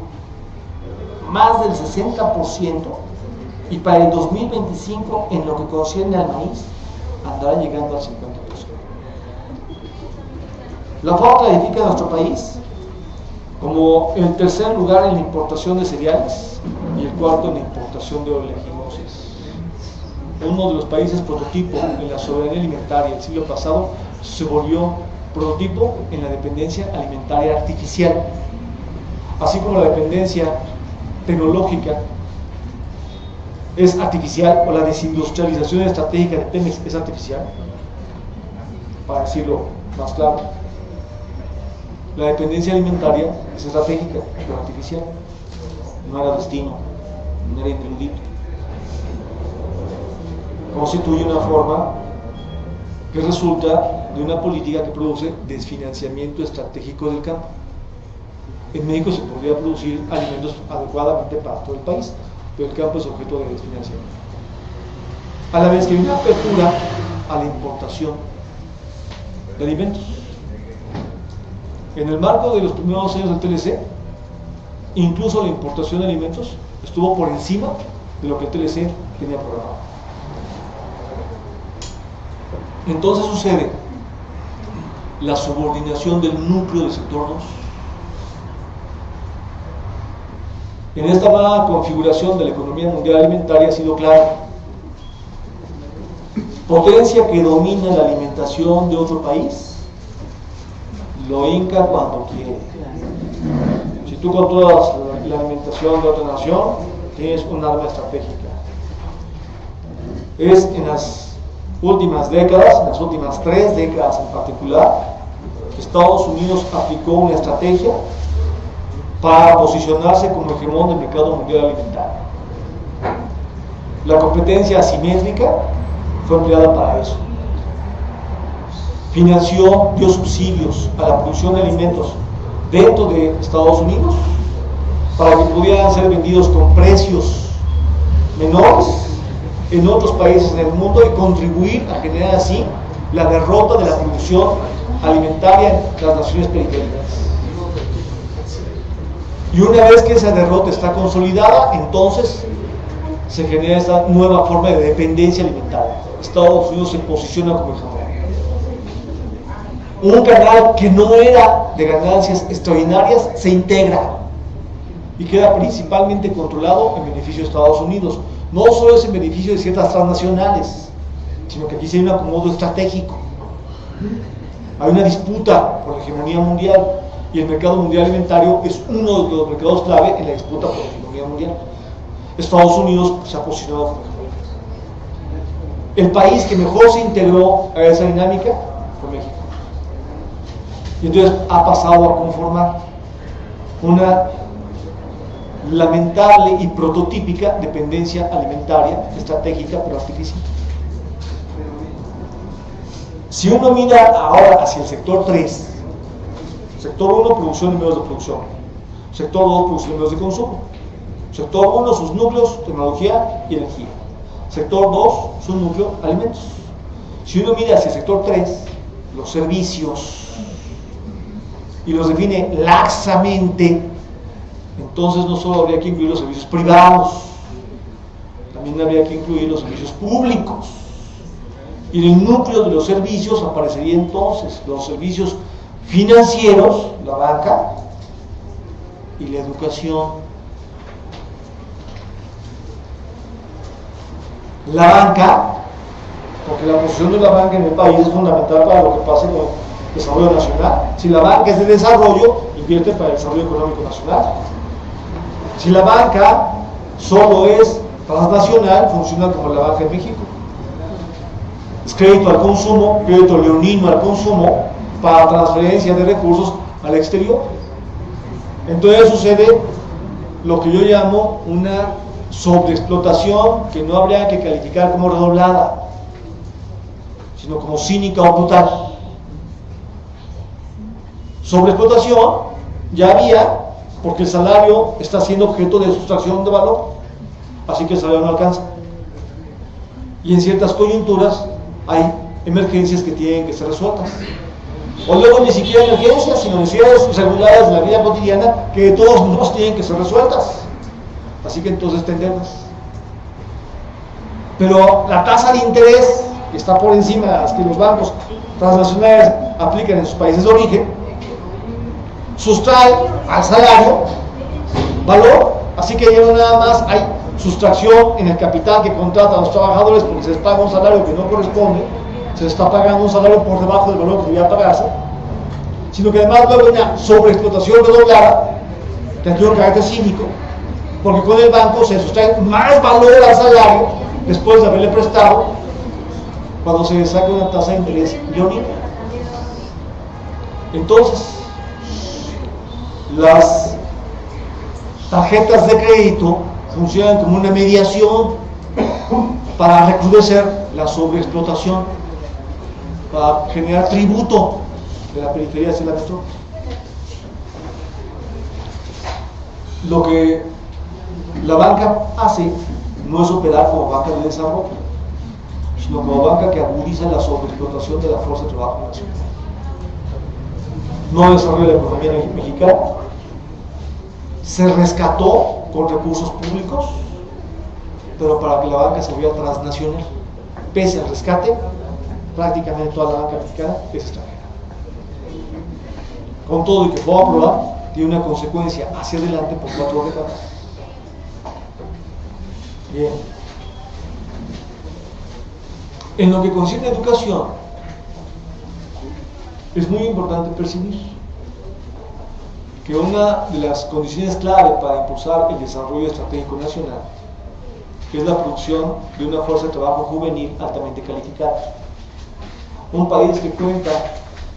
más del 60%, y para el 2025, en lo que concierne al maíz, andará llegando al 50%. La FAO clasifica a nuestro país como el tercer lugar en la importación de cereales y el cuarto en la importación de oleaginosis. Uno de los países prototipo en la soberanía alimentaria del siglo pasado se volvió prototipo en la dependencia alimentaria artificial, así como la dependencia tecnológica es artificial, o la desindustrialización estratégica de Pemex es artificial, para decirlo más claro. La dependencia alimentaria es estratégica, pero artificial. No era destino, no era ineludible. Constituye una forma que resulta de una política que produce desfinanciamiento estratégico del campo. En México se podría producir alimentos adecuadamente para todo el país, pero el campo es objeto de desfinanciamiento. A la vez que hay una apertura a la importación de alimentos. En el marco de los primeros años del TLC, incluso la importación de alimentos estuvo por encima de lo que el TLC tenía programado. Entonces sucede la subordinación del núcleo del sector 2. En esta nueva configuración de la economía mundial alimentaria ha sido clara. Potencia que domina la alimentación de otro país, lo hinca cuando quiere. Si tú controlas la alimentación de otra nación, tienes un arma estratégica. Es en las últimas décadas, en las últimas 3 décadas en particular, Estados Unidos aplicó una estrategia para posicionarse como hegemón del mercado mundial alimentario. La competencia asimétrica fue empleada para eso. financió, dio subsidios a la producción de alimentos dentro de Estados Unidos para que pudieran ser vendidos con precios menores en otros países del mundo y contribuir a generar así la derrota de la producción alimentaria en las naciones periféricas. Y una vez que esa derrota está consolidada, entonces se genera esta nueva forma de dependencia alimentaria. Estados Unidos se posiciona como hegemón. Un canal que no era de ganancias extraordinarias se integra y queda principalmente controlado en beneficio de Estados Unidos. No solo es en beneficio de ciertas transnacionales, sino que aquí sí hay un acomodo estratégico. Hay una disputa por la hegemonía mundial y el mercado mundial alimentario es uno de los mercados clave en la disputa por la hegemonía mundial. Estados Unidos se ha posicionado como hegemón. El país que mejor se integró a esa dinámica fue México. Y entonces ha pasado a conformar una lamentable y prototípica dependencia alimentaria, estratégica pero artificial. Si uno mira ahora hacia el sector 3, sector 1, producción y medios de producción, sector 2, producción y medios de consumo, sector 1, sus núcleos, tecnología y energía, sector 2, su núcleo, alimentos. Si uno mira hacia el sector 3, los servicios, y los define laxamente, entonces no solo habría que incluir los servicios privados, también habría que incluir los servicios públicos. Y en el núcleo de los servicios aparecería entonces los servicios financieros, la banca y la educación. La banca, porque la posición de la banca en el país es fundamental para lo que pase con el desarrollo nacional. Si la banca es de desarrollo, invierte para el desarrollo económico nacional. Si la banca solo es transnacional, funciona como la banca en México. Es crédito al consumo, crédito leonino al consumo para transferencia de recursos al exterior. Entonces sucede lo que yo llamo una sobreexplotación que no habría que calificar como redoblada, sino como cínica o brutal. Sobreexplotación ya había, porque el salario está siendo objeto de sustracción de valor, así que el salario no alcanza. Y en ciertas coyunturas hay emergencias que tienen que ser resueltas. O luego ni siquiera emergencias, sino necesidades regulares de la vida cotidiana que de todos modos tienen que ser resueltas. Así que entonces tenderlas. Pero la tasa de interés, que está por encima de las que los bancos transnacionales aplican en sus países de origen, sustrae al salario valor, así que ya no nada más hay sustracción en el capital que contrata a los trabajadores porque se les paga un salario que no corresponde, se les está pagando un salario por debajo del valor que debía pagarse, sino que además luego hay una sobreexplotación redoblada que tiene un carácter cínico, porque con el banco se sustrae más valor al salario después de haberle prestado cuando se le saca una tasa de interés leonina. Entonces, las tarjetas de crédito funcionan como una mediación para recrudecer la sobreexplotación, para generar tributo de la periferia hacia la metrópoli. Lo que la banca hace no es operar como banca de desarrollo, sino como banca que agudiza la sobreexplotación de la fuerza de trabajo nacional. No desarrolla la economía mexicana, se rescató con recursos públicos, pero para que la banca se volviera transnacional, pese al rescate, prácticamente toda la banca mexicana es extranjera. Con todo y que fue aprobado, tiene una consecuencia hacia adelante por 4 décadas. Bien. En lo que concierne a educación, es muy importante percibir que una de las condiciones clave para impulsar el desarrollo estratégico nacional es la producción de una fuerza de trabajo juvenil altamente calificada. Un país que cuenta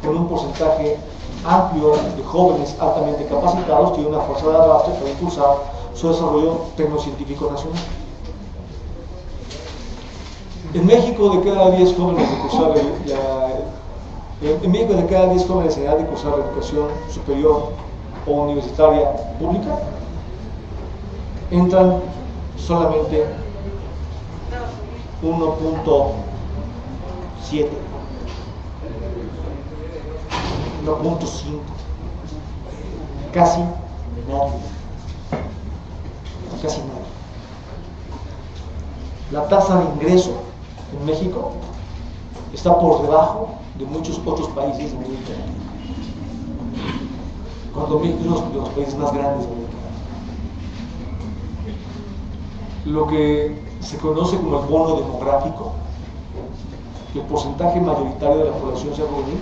con un porcentaje amplio de jóvenes altamente capacitados tiene una fuerza de arrastre para impulsar su desarrollo tecnocientífico nacional. En México, de cada 10 jóvenes que cursaron En México, de cada 10 jóvenes en edad de cursar la educación superior o universitaria pública, entran solamente 1.7, 1.5, casi nadie. Casi nada. La tasa de ingreso en México está por debajo de muchos otros países de América Latina, cuando México es uno de los países más grandes de América Latina. Lo que se conoce como el bono demográfico, que el porcentaje mayoritario de la población sea juvenil,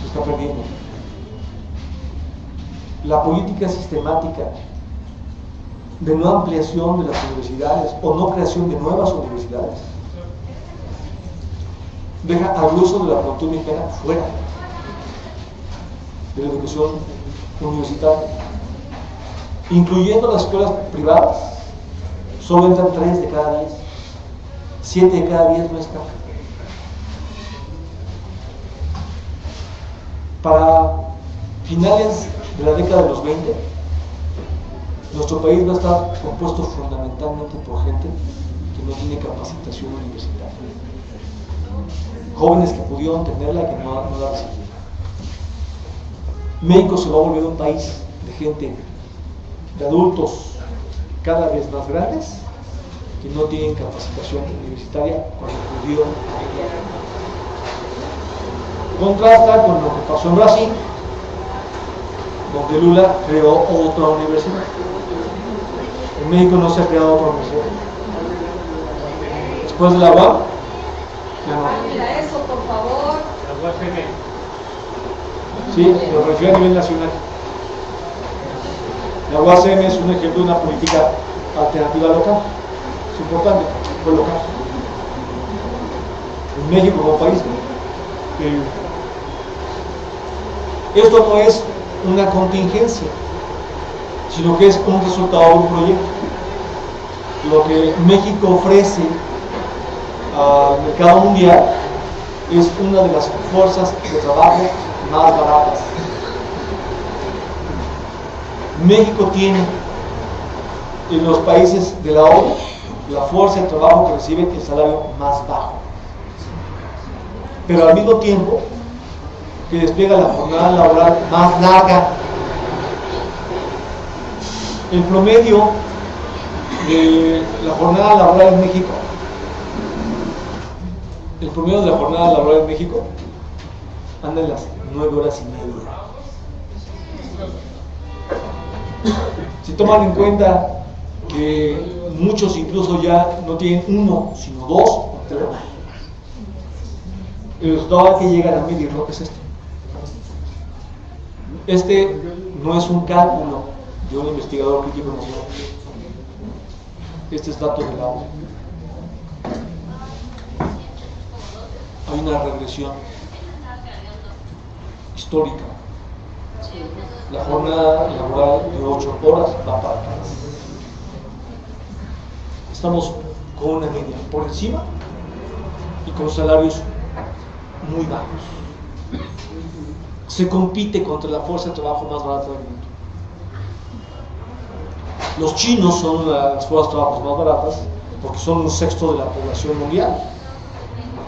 se está perdiendo. La política sistemática de no ampliación de las universidades o no creación de nuevas universidades deja al grueso de la población mexicana fuera de la educación universitaria, incluyendo las escuelas privadas. Solo entran 3 de cada 10, 7 de cada 10 no están. Para finales de la década de los 20, nuestro país va a estar compuesto fundamentalmente por gente que no tiene capacitación universitaria. Jóvenes que pudieron tenerla y que no la recibieron. México se va a volver un país de gente, de adultos cada vez más grandes que no tienen capacitación universitaria cuando pudieron tenerla. Contrasta con lo que pasó en Brasil, donde Lula creó otra universidad. En México no se ha creado otra universidad. Después de la UAM, Mira eso, por favor. La UACM. Sí, lo refiero a nivel nacional. La UACM es un ejemplo de una política alternativa local. Es importante, fue local. En México como país, esto no es una contingencia, sino que es un resultado de un proyecto. Lo que México ofrece al mercado mundial es una de las fuerzas de trabajo más baratas. México tiene en los países de la ONU la fuerza de trabajo que recibe el salario más bajo, pero al mismo tiempo que despliega la jornada laboral más larga. El promedio de la jornada laboral en México, anda en las 9 horas y media. Si toman en cuenta que muchos incluso ya no tienen 1, sino 2 o 3, el resultado al que llegan a medir lo que es este. Este no es un cálculo de un investigador crítico nacional. Este es dato de la ONU. Hay una regresión histórica. La jornada laboral de 8 horas va para atrás. Estamos con una media por encima y con salarios muy bajos. Se compite contra la fuerza de trabajo más barata del mundo. Los chinos son una de las fuerzas de trabajo más baratas porque son 1/6 de la población mundial.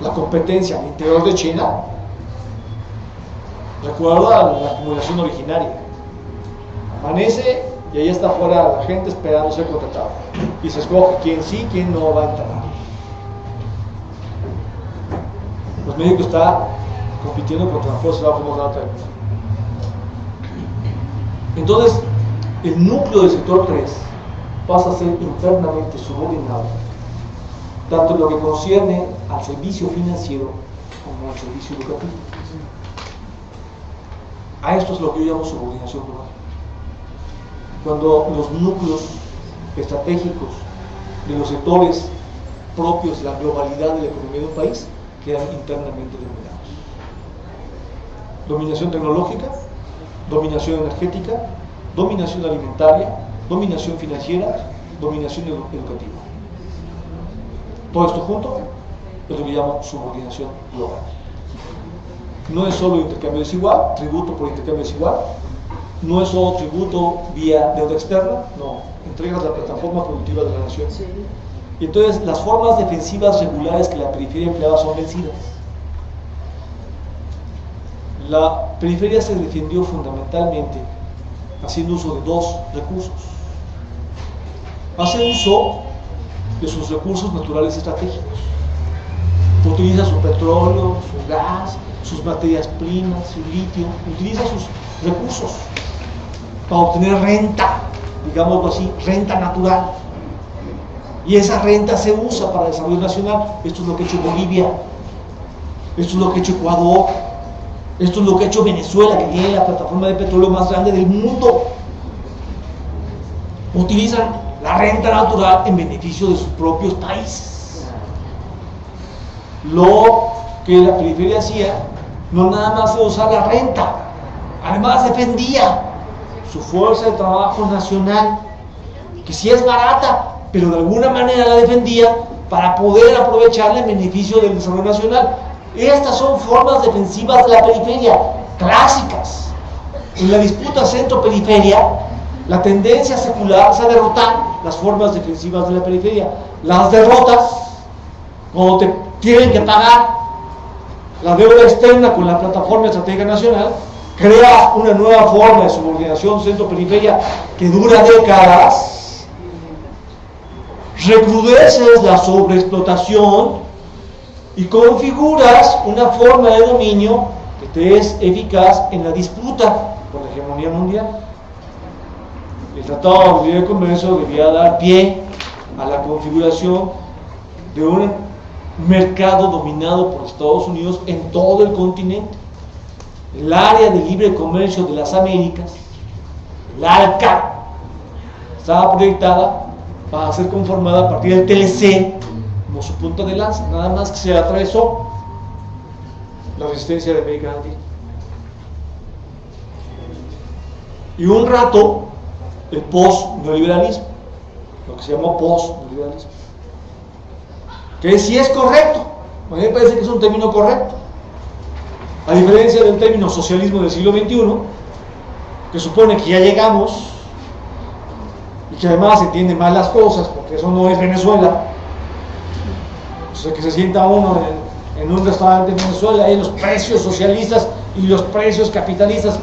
La competencia al interior de China recuerda la acumulación originaria. Amanece y ahí está afuera la gente esperando ser contratada. Y se escoge quién sí, quién no va a entrar. Pues México está compitiendo contra la fuerza de trabajo más barata del mundo. Entonces, el núcleo del sector 3 pasa a ser internamente subordinado, tanto en lo que concierne al servicio financiero como al servicio educativo. A esto es lo que yo llamo subordinación global. Cuando los núcleos estratégicos de los sectores propios de la globalidad de la economía de un país quedan internamente dominados. Dominación tecnológica, dominación energética, dominación alimentaria, dominación financiera, dominación educativa. Todo esto junto es lo que llamo subordinación global. no es solo intercambio desigual, tributo por intercambio desigual, no es solo tributo vía deuda externa, no, entregas la plataforma productiva de la nación. Sí. Y entonces las formas defensivas regulares que la periferia empleaba son vencidas. La periferia se defendió fundamentalmente haciendo uso de dos recursos. Hace uso de sus recursos naturales estratégicos. Utiliza su petróleo, su gas, sus materias primas, su litio, utiliza sus recursos para obtener renta, digámoslo así, renta natural. Y esa renta se usa para el desarrollo nacional. Esto es lo que ha hecho Bolivia, esto es lo que ha hecho Ecuador, esto es lo que ha hecho Venezuela, que tiene la plataforma de petróleo más grande del mundo. Utilizan la renta natural en beneficio de sus propios países. Lo que la periferia hacía no nada más era usar la renta, además defendía su fuerza de trabajo nacional, que sí es barata, pero de alguna manera la defendía para poder aprovecharla en beneficio del desarrollo nacional. Estas son formas defensivas de la periferia, clásicas. En la disputa centro-periferia, la tendencia secular es a derrotar las formas defensivas de la periferia. Las derrotas cuando te tienen que pagar la deuda externa con la plataforma estratégica nacional, crea una nueva forma de subordinación centro-periferia que dura décadas, recrudeces la sobreexplotación y configuras una forma de dominio que te es eficaz en la disputa por la hegemonía mundial. El Tratado de Libre Comercio debía dar pie a la configuración de un mercado dominado por Estados Unidos en todo el continente. El área de libre comercio de las Américas, el ALCA, estaba proyectada para ser conformada a partir del TLC como su punta de lanza, nada más que se atravesó la resistencia de América Latina. Y un rato el post-neoliberalismo, lo que se llamó post-neoliberalismo, que sí es correcto, a mí me parece que es un término correcto, a diferencia del término socialismo del siglo XXI, que supone que ya llegamos y que además se entienden mal las cosas, porque eso no es Venezuela. O sea, que se sienta uno en un restaurante en Venezuela y los precios socialistas y los precios capitalistas.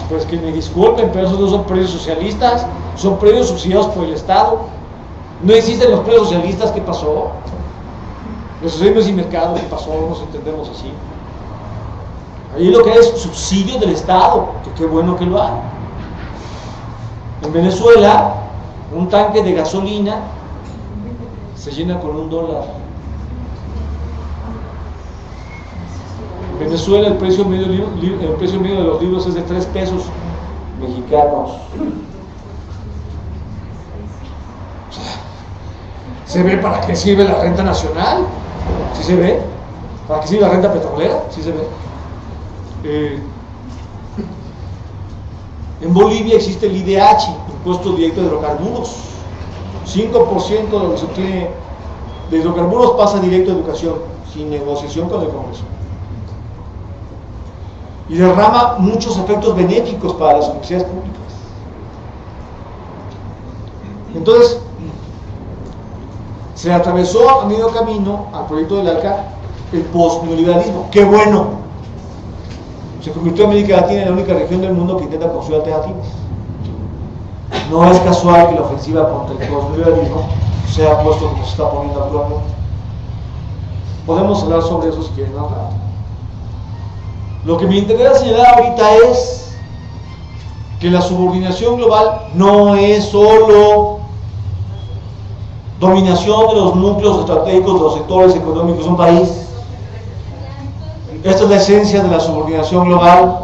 Pues que me disculpen, pero esos no son precios socialistas, son precios subsidiados por el Estado. No existen los precios socialistas. ¿Qué pasó? Los socialismos y mercado, ¿qué pasó? No nos entendemos así. Ahí lo que es subsidio del Estado, que qué bueno que lo hay. En Venezuela, un tanque de gasolina se llena con $1. En Venezuela el precio medio de los libros es de 3 pesos mexicanos. O sea, ¿se ve para qué sirve la renta nacional? ¿Sí se ve? ¿Para qué sirve la renta petrolera? ¿Sí se ve? En Bolivia existe el IDH, Impuesto Directo de Hidrocarburos. 5% de lo que se obtiene de hidrocarburos pasa directo a educación, sin negociación con el Congreso. Y derrama muchos efectos benéficos para las universidades públicas. Entonces, se atravesó a medio camino al proyecto del ALCA el post-neoliberalismo. ¡Qué bueno! Se convirtió América Latina en la única región del mundo que intenta construir alternativas. No es casual que la ofensiva contra el post-neoliberalismo sea puesto como se está poniendo actualmente. Podemos hablar sobre eso si quieren hablar. Lo que me interesa señalar ahorita es que la subordinación global no es solo dominación de los núcleos estratégicos de los sectores económicos de un país. Esta es la esencia de la subordinación global.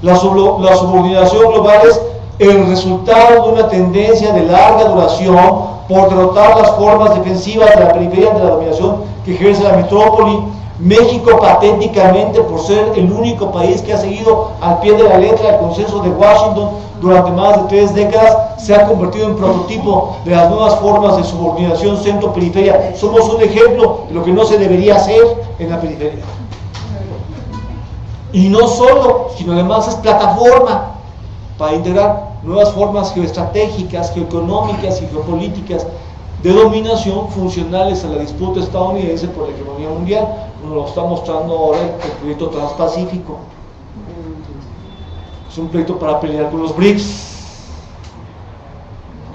La subordinación global es el resultado de una tendencia de larga duración por derrotar las formas defensivas de la periferia de la dominación que ejerce la metrópoli. México, patéticamente, por ser el único país que ha seguido al pie de la letra el consenso de Washington durante más de 3 décadas, se ha convertido en prototipo de las nuevas formas de subordinación centro-periferia. Somos un ejemplo de lo que no se debería hacer en la periferia. Y no solo, sino además es plataforma para integrar nuevas formas geoestratégicas, geoeconómicas y geopolíticas de dominación funcionales a la disputa estadounidense por la hegemonía mundial, como lo está mostrando ahora el proyecto Transpacífico. Es un proyecto para pelear con los BRICS.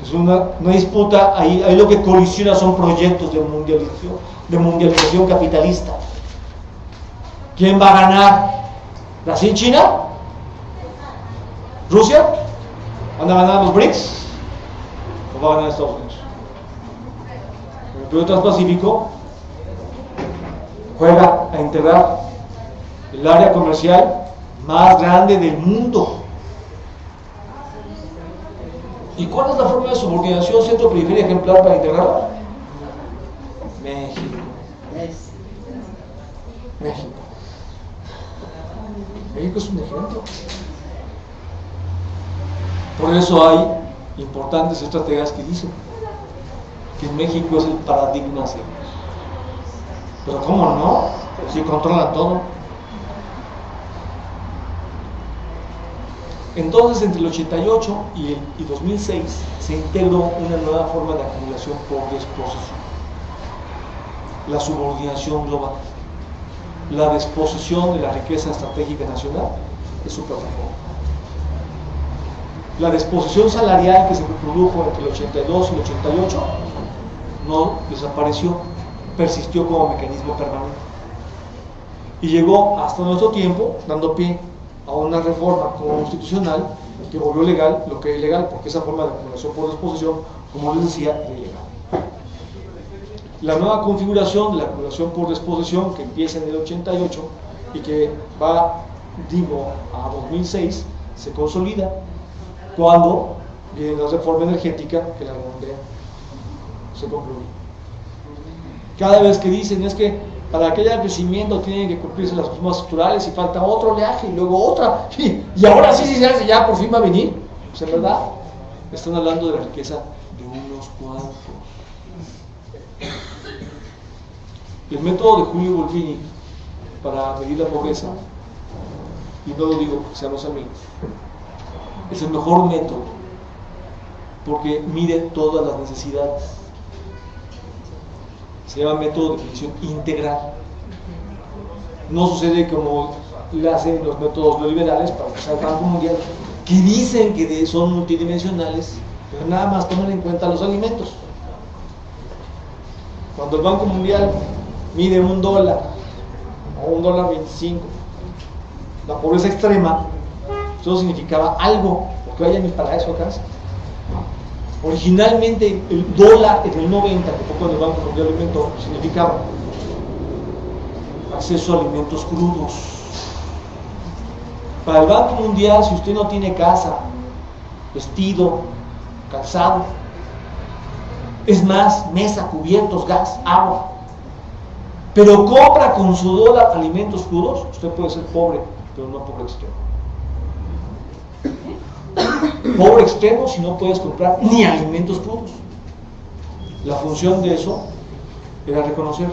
Es una disputa, ahí lo que colisiona son proyectos de mundialización capitalista. ¿Quién va a ganar? ¿Brasil, China? ¿Rusia? ¿Van a ganar los BRICS? ¿O va a ganar Estados Unidos? El proyecto Transpacífico juega a integrar el área comercial más grande del mundo. ¿Y cuál es la forma de subordinación centro-periferia ejemplar para integrarla? México. México es un ejemplo. Por eso hay importantes estrategas que dicen que México es el paradigma a seguir. Pero ¿cómo no? Si controlan todo. Entonces, entre el 88 y 2006 se integró una nueva forma de acumulación por desposesión: la subordinación global. La desposesión de la riqueza estratégica nacional es su plataforma. La desposesión salarial que se produjo entre el 82 y el 88 no desapareció, persistió como mecanismo permanente y llegó hasta nuestro tiempo, dando pie a una reforma constitucional que volvió legal lo que era ilegal, porque esa forma de acumulación por desposesión, como les decía, era ilegal. La nueva configuración de la acumulación por desposesión, que empieza en el 88 y que va, a 2006, se consolida cuando viene la reforma energética que la redondea, se concluye. Cada vez que dicen es que para que haya crecimiento tienen que cumplirse las reformas estructurales y falta otro oleaje y luego otra, y ahora sí se hace, ya por fin va a venir, pues en verdad están hablando de la riqueza de unos cuantos. El método de Julio Volpini para medir la pobreza, y no lo digo porque seamos amigos, es el mejor método porque mide todas las necesidades. Se llama método de medición integral. No sucede como le hacen los métodos neoliberales para usar el Banco Mundial, que dicen que son multidimensionales, pero nada más toman en cuenta los alimentos. Cuando el Banco Mundial mide $1 o $1.25, la pobreza extrema, eso significaba algo, porque vaya ni para eso acá. Originalmente el dólar en el 90, que fue cuando el Banco Mundial lo inventó, significaba acceso a alimentos crudos. Para el Banco Mundial, si usted no tiene casa, vestido, calzado, es más, mesa, cubiertos, gas, agua, pero compra con su dólar alimentos crudos, usted puede ser pobre, pero no pobre extremo. Pobre extremo si no puedes comprar ni alimentos crudos. La función de eso era reconocer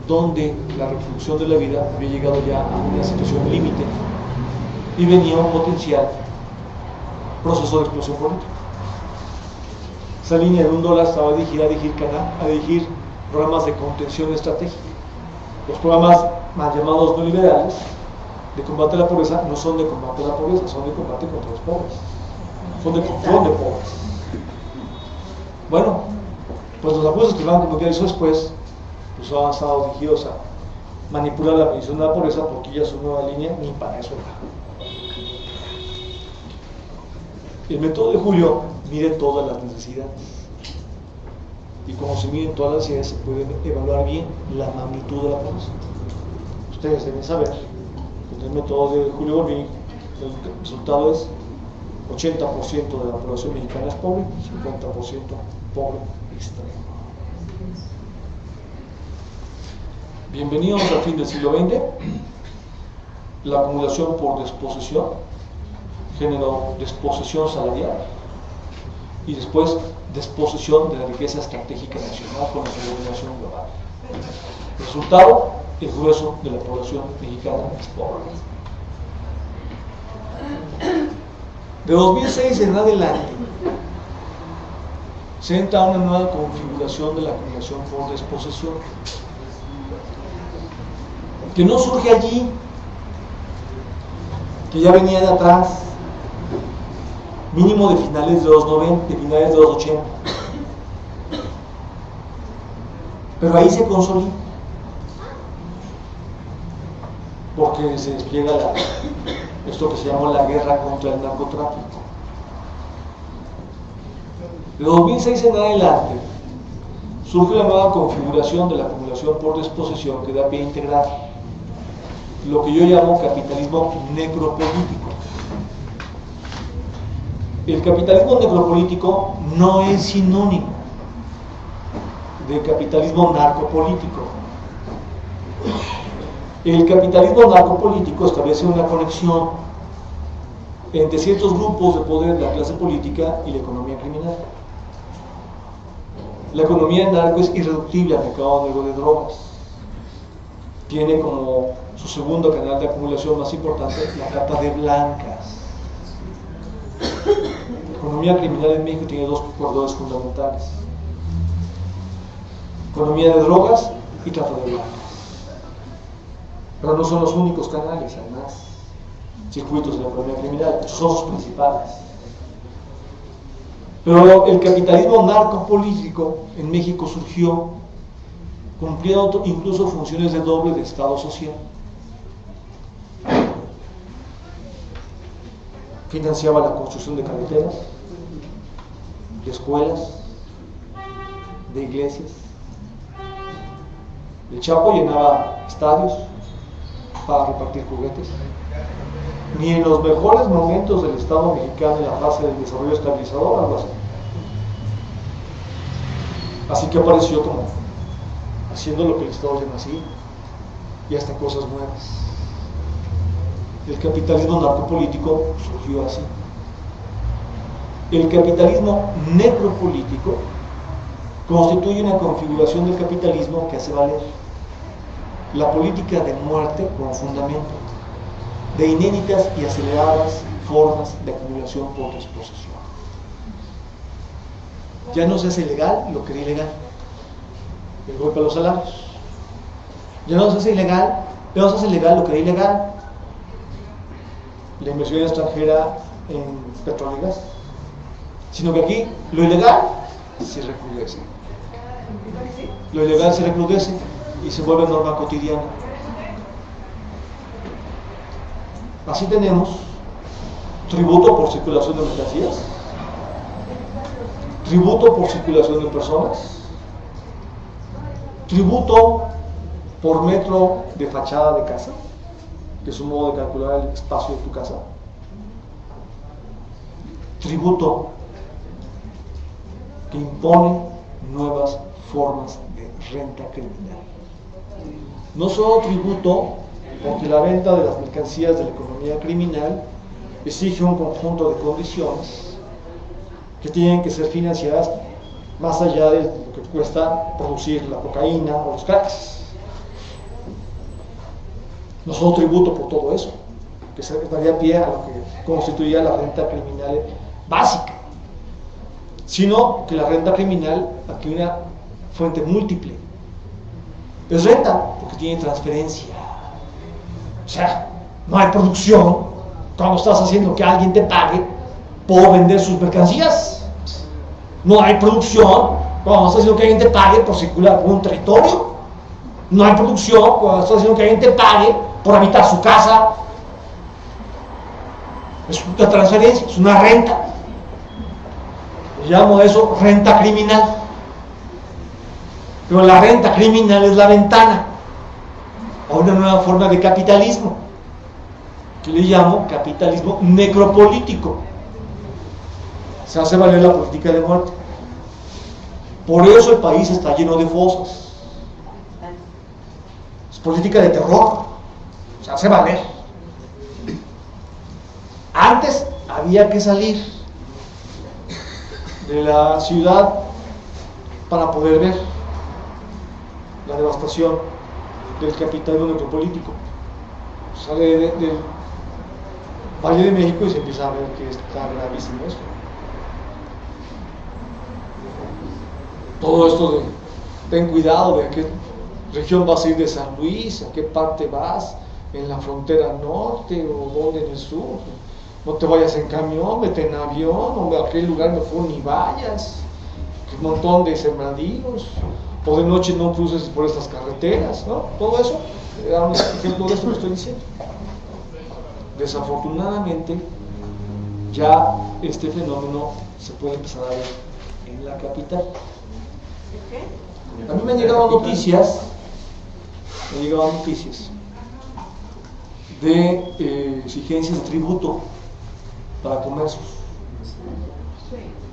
dónde la reproducción de la vida había llegado ya a una situación límite y venía un potencial proceso de explosión política. Esa línea de $1 estaba dirigida a dirigir programas de contención estratégica. Los programas más llamados neoliberales de combate a la pobreza no son de combate a la pobreza, son de combate contra los pobres, son de control de pobres. Bueno, pues los abusos que el Banco Mundial hizo después pues han estado dirigidos a manipular la medición de la pobreza, porque ya su nueva línea ni para eso era. El método de Julio mide todas las necesidades, y como se miden todas las necesidades se puede evaluar bien la magnitud de la pobreza. Ustedes deben saber que el método de Julio Volpini, el resultado es 80% de la población mexicana es pobre, 50% pobre extremo. Bienvenidos al fin del siglo XX. La acumulación por desposesión generó desposesión salarial y después desposesión de la riqueza estratégica nacional con la subordinación global. Resultado, el grueso de la población mexicana es pobre. De 2006 en adelante se entra a una nueva configuración de la acumulación por desposesión, que no surge allí, que ya venía de atrás, mínimo de finales de los 90, de finales de los 80. Pero ahí se consolida, porque se despliega esto que se llama la guerra contra el narcotráfico. De 2006 en adelante surge una nueva configuración de la acumulación por desposesión que da pie a integrar lo que yo llamo capitalismo necropolítico. El capitalismo necropolítico no es sinónimo de capitalismo narcopolítico. El capitalismo narcopolítico establece una conexión entre ciertos grupos de poder de la clase política y la economía criminal. La economía narco es irreductible al mercado negro de drogas. Tiene como su segundo canal de acumulación más importante la trata de blancas. La economía criminal en México tiene dos corredores fundamentales: economía de drogas y trata de blancas. Pero no son los únicos canales, hay más circuitos de la economía criminal, estos son sus principales. Pero el capitalismo narcopolítico en México surgió cumpliendo incluso funciones de doble de Estado social. Financiaba la construcción de carreteras, de escuelas, de iglesias. El Chapo llenaba estadios para repartir juguetes. Ni en los mejores momentos del Estado mexicano en la fase del desarrollo estabilizador algo así. Así que apareció como haciendo lo que el Estado llama así, y hasta cosas nuevas. El capitalismo narcopolítico surgió así. El capitalismo necropolítico constituye una configuración del capitalismo que hace valer la política de muerte como fundamento de inéditas y aceleradas formas de acumulación por desposesión. Ya no se hace legal lo que era ilegal, el golpe a los salarios. Ya no se hace ilegal, pero se hace legal lo que era ilegal, la inversión extranjera en petróleo y gas. Sino que aquí lo ilegal se recrudece. Lo ilegal se recrudece y se vuelve norma cotidiana. Así tenemos tributo por circulación de mercancías, tributo por circulación de personas, tributo por metro de fachada de casa, que es un modo de calcular el espacio de tu casa, tributo que impone nuevas formas de renta criminal. No solo tributo porque la venta de las mercancías de la economía criminal exige un conjunto de condiciones que tienen que ser financiadas más allá de lo que cuesta producir la cocaína o los cracks. No solo tributo por todo eso, que se daría pie a lo que constituía la renta criminal básica, sino que la renta criminal aquí una fuente múltiple. Es renta porque tiene transferencia. O sea, no hay producción cuando estás haciendo que alguien te pague por vender sus mercancías. No hay producción cuando estás haciendo que alguien te pague por circular por un territorio. No hay producción cuando estás haciendo que alguien te pague por habitar su casa. Es una transferencia, es una renta. Llamo a eso renta criminal. Pero la renta criminal es la ventana a una nueva forma de capitalismo, que le llamo capitalismo necropolítico. Se hace valer la política de muerte. Por eso el país está lleno de fosas. Es política de terror. Se hace valer. Antes había que salir de la ciudad para poder ver la devastación del capitalismo necropolítico. Sale Valle de México y se empieza a ver que está gravísimo esto. Todo esto de ten cuidado de a qué región vas a ir de San Luis, a qué parte vas, en la frontera norte o dónde en el sur. No te vayas en camión, vete en avión, o a aquel lugar mejor ni vayas. Un montón de sembradíos, o de noche no cruces por estas carreteras, ¿no? Todo eso era un ejemplo de esto que estoy diciendo. Desafortunadamente, ya este fenómeno se puede empezar a ver en la capital. A mí me han llegado noticias de exigencias de tributo para comercios.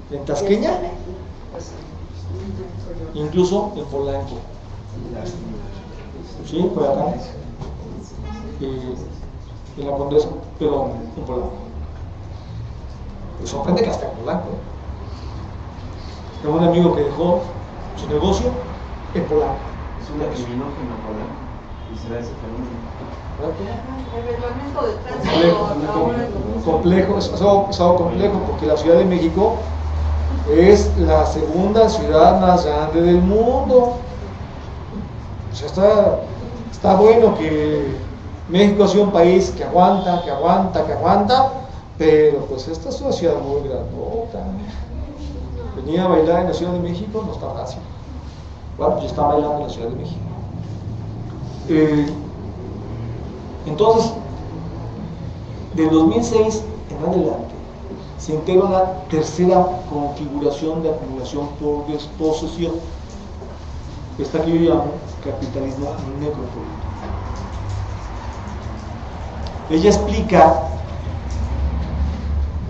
En Tasqueña, incluso en Polanco. Sí, por acá. En la Condesa, pero en Polanco. Me sorprende que hasta en Polanco. Tengo un amigo que dejó su negocio en Polanco. Es un criminógeno Polanco. Y será ese fenómeno. El reglamento de tránsito complejo, es algo complejo, porque la Ciudad de México es la segunda ciudad más grande del mundo. O sea, está bueno que México sea un país que aguanta, pero pues esta es una ciudad muy grandota. Venir a bailar en la Ciudad de México no está fácil. Bueno, yo estaba bailando en la Ciudad de México. Entonces, del 2006 en adelante, se integra una tercera configuración de acumulación por desposesión, esta que yo llamo capitalismo necropolitano. Ella explica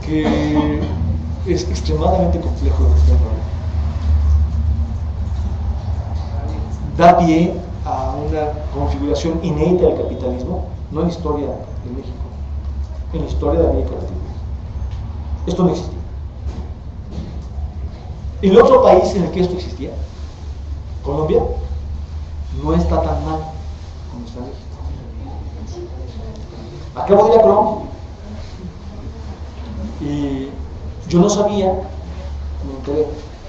que es extremadamente complejo de entender. Da pie a una configuración inédita del capitalismo, no en la historia de México, en la historia de América Latina. Esto no existía. El otro país en el que esto existía, Colombia, no está tan mal como está México. Acabo de ir a Colombia y yo no sabía, me enteré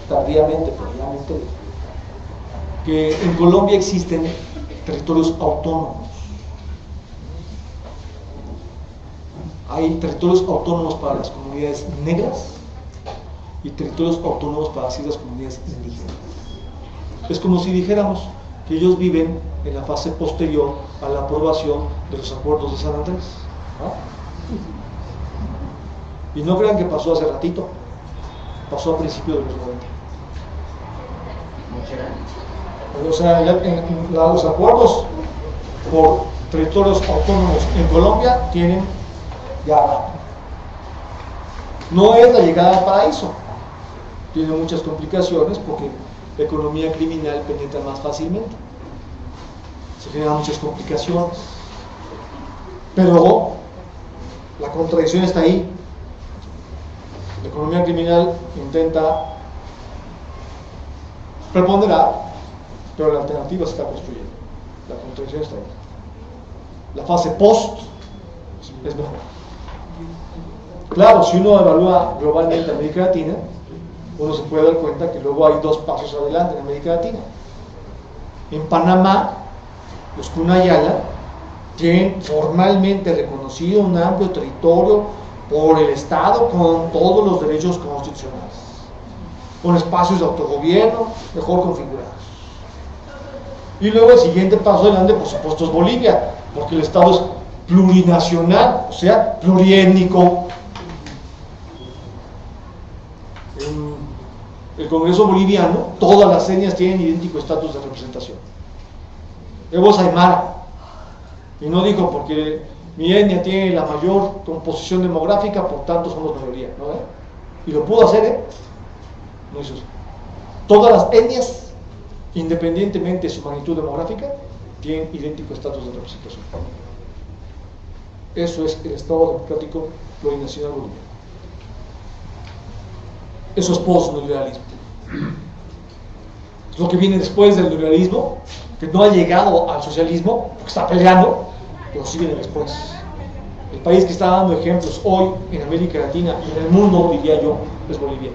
tardíamente, pero ya me enteré, que en Colombia existen territorios autónomos. Hay territorios autónomos para las comunidades negras y territorios autónomos para ciertas comunidades indígenas. Es como si dijéramos que ellos viven en la fase posterior a la aprobación de los acuerdos de San Andrés, ¿no? Y no crean que pasó hace ratito, pasó a principios de los 90. O sea, los acuerdos por territorios autónomos en Colombia tienen ya. No es la llegada al paraíso, tiene muchas complicaciones porque la economía criminal penetra más fácilmente, se generan muchas complicaciones, pero la contradicción está ahí. La economía criminal intenta preponderar, pero la alternativa se está construyendo. La contradicción está ahí. La fase post es mejor. Claro, si uno evalúa globalmente América Latina, uno se puede dar cuenta que luego hay dos pasos adelante en América Latina. En Panamá, los Cunayala tienen formalmente reconocido un amplio territorio por el Estado con todos los derechos constitucionales, con espacios de autogobierno mejor configurados. Y luego el siguiente paso adelante, por supuesto, es Bolivia, porque el Estado es plurinacional, o sea, pluriétnico. En el Congreso boliviano, todas las etnias tienen idéntico estatus de representación. Evo es aymara, y no dijo porque mi etnia tiene la mayor composición demográfica, por tanto somos mayoría, ¿no? Y lo pudo hacer, no hizo eso. Todas las etnias, independientemente de su magnitud demográfica, tienen idéntico estatus de representación. Eso es el Estado Democrático Plurinacional Boliviano. Eso es post-neoliberalismo. Es lo que viene después del neoliberalismo, que no ha llegado al socialismo, porque está peleando, pero sí viene después. El país que está dando ejemplos hoy en América Latina y en el mundo, diría yo, es Bolivia.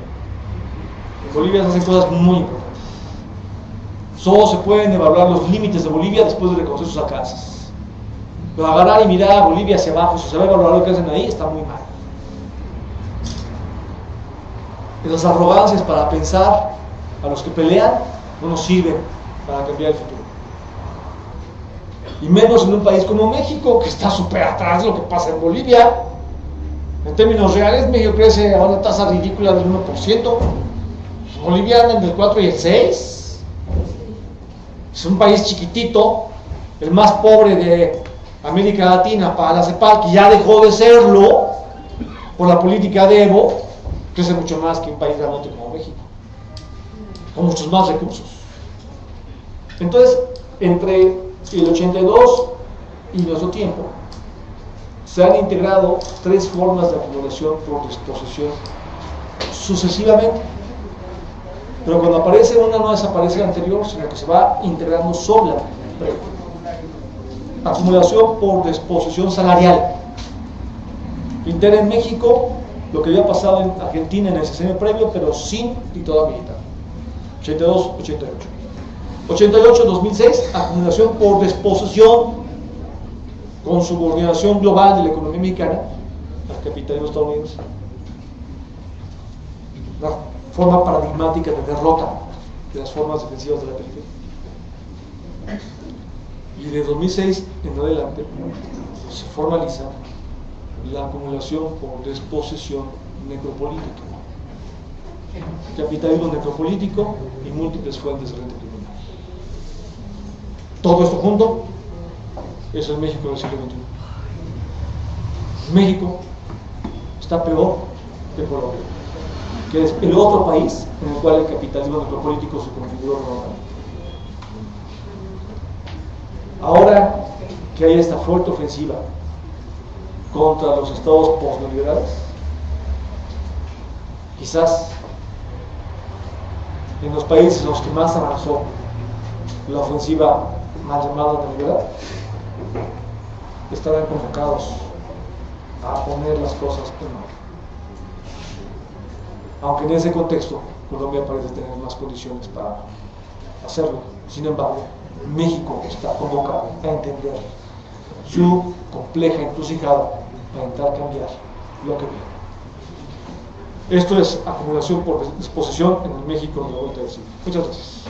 En Bolivia se hacen cosas muy importantes. Solo se pueden evaluar los límites de Bolivia después de reconocer sus alcances. Pero agarrar y mirar a Bolivia hacia abajo, si se va a evaluar lo que hacen ahí, está muy mal. Esas arrogancias para pensar a los que pelean no nos sirven para cambiar el futuro. Y menos en un país como México, que está súper atrás de lo que pasa en Bolivia. En términos reales, México crece a una tasa ridícula del 1%. Bolivia anda entre el 4 y el 6%. Es un país chiquitito, el más pobre de América Latina para la CEPAL, que ya dejó de serlo por la política de Evo, crece mucho más que un país grandote como México, con muchos más recursos. Entonces, entre el 82 y nuestro tiempo, se han integrado 3 formas de acumulación por disposición sucesivamente. Pero cuando aparece una no desaparece la anterior, sino que se va integrando sobre la previa. Acumulación por disposición salarial. Integra en México lo que había pasado en Argentina en el sexenio previo, pero sin dictadura militar. 82-88. 88-2006, acumulación por disposición con subordinación global de la economía mexicana al capitalismo estadounidense. Una forma paradigmática de derrota de las formas defensivas de la periferia. Y de 2006 en adelante se formaliza la acumulación por disposición necropolítica. Capitalismo necropolítico y múltiples fuentes de renta criminal. Todo esto junto es el México del siglo XXI. México está peor que Colombia, que es el otro país en el cual el capitalismo necropolítico se configuró nuevamente. Ahora que hay esta fuerte ofensiva contra los estados postneoliberales, quizás en los países en los que más avanzó la ofensiva mal llamada neoliberal, estarán convocados a poner las cosas en orden. Aunque en ese contexto Colombia parece tener más condiciones para hacerlo. Sin embargo, México está convocado a entender su compleja encrucijada para intentar cambiar lo que viene. Esto es acumulación por disposición en el México de la vuelta del siglo. Muchas gracias.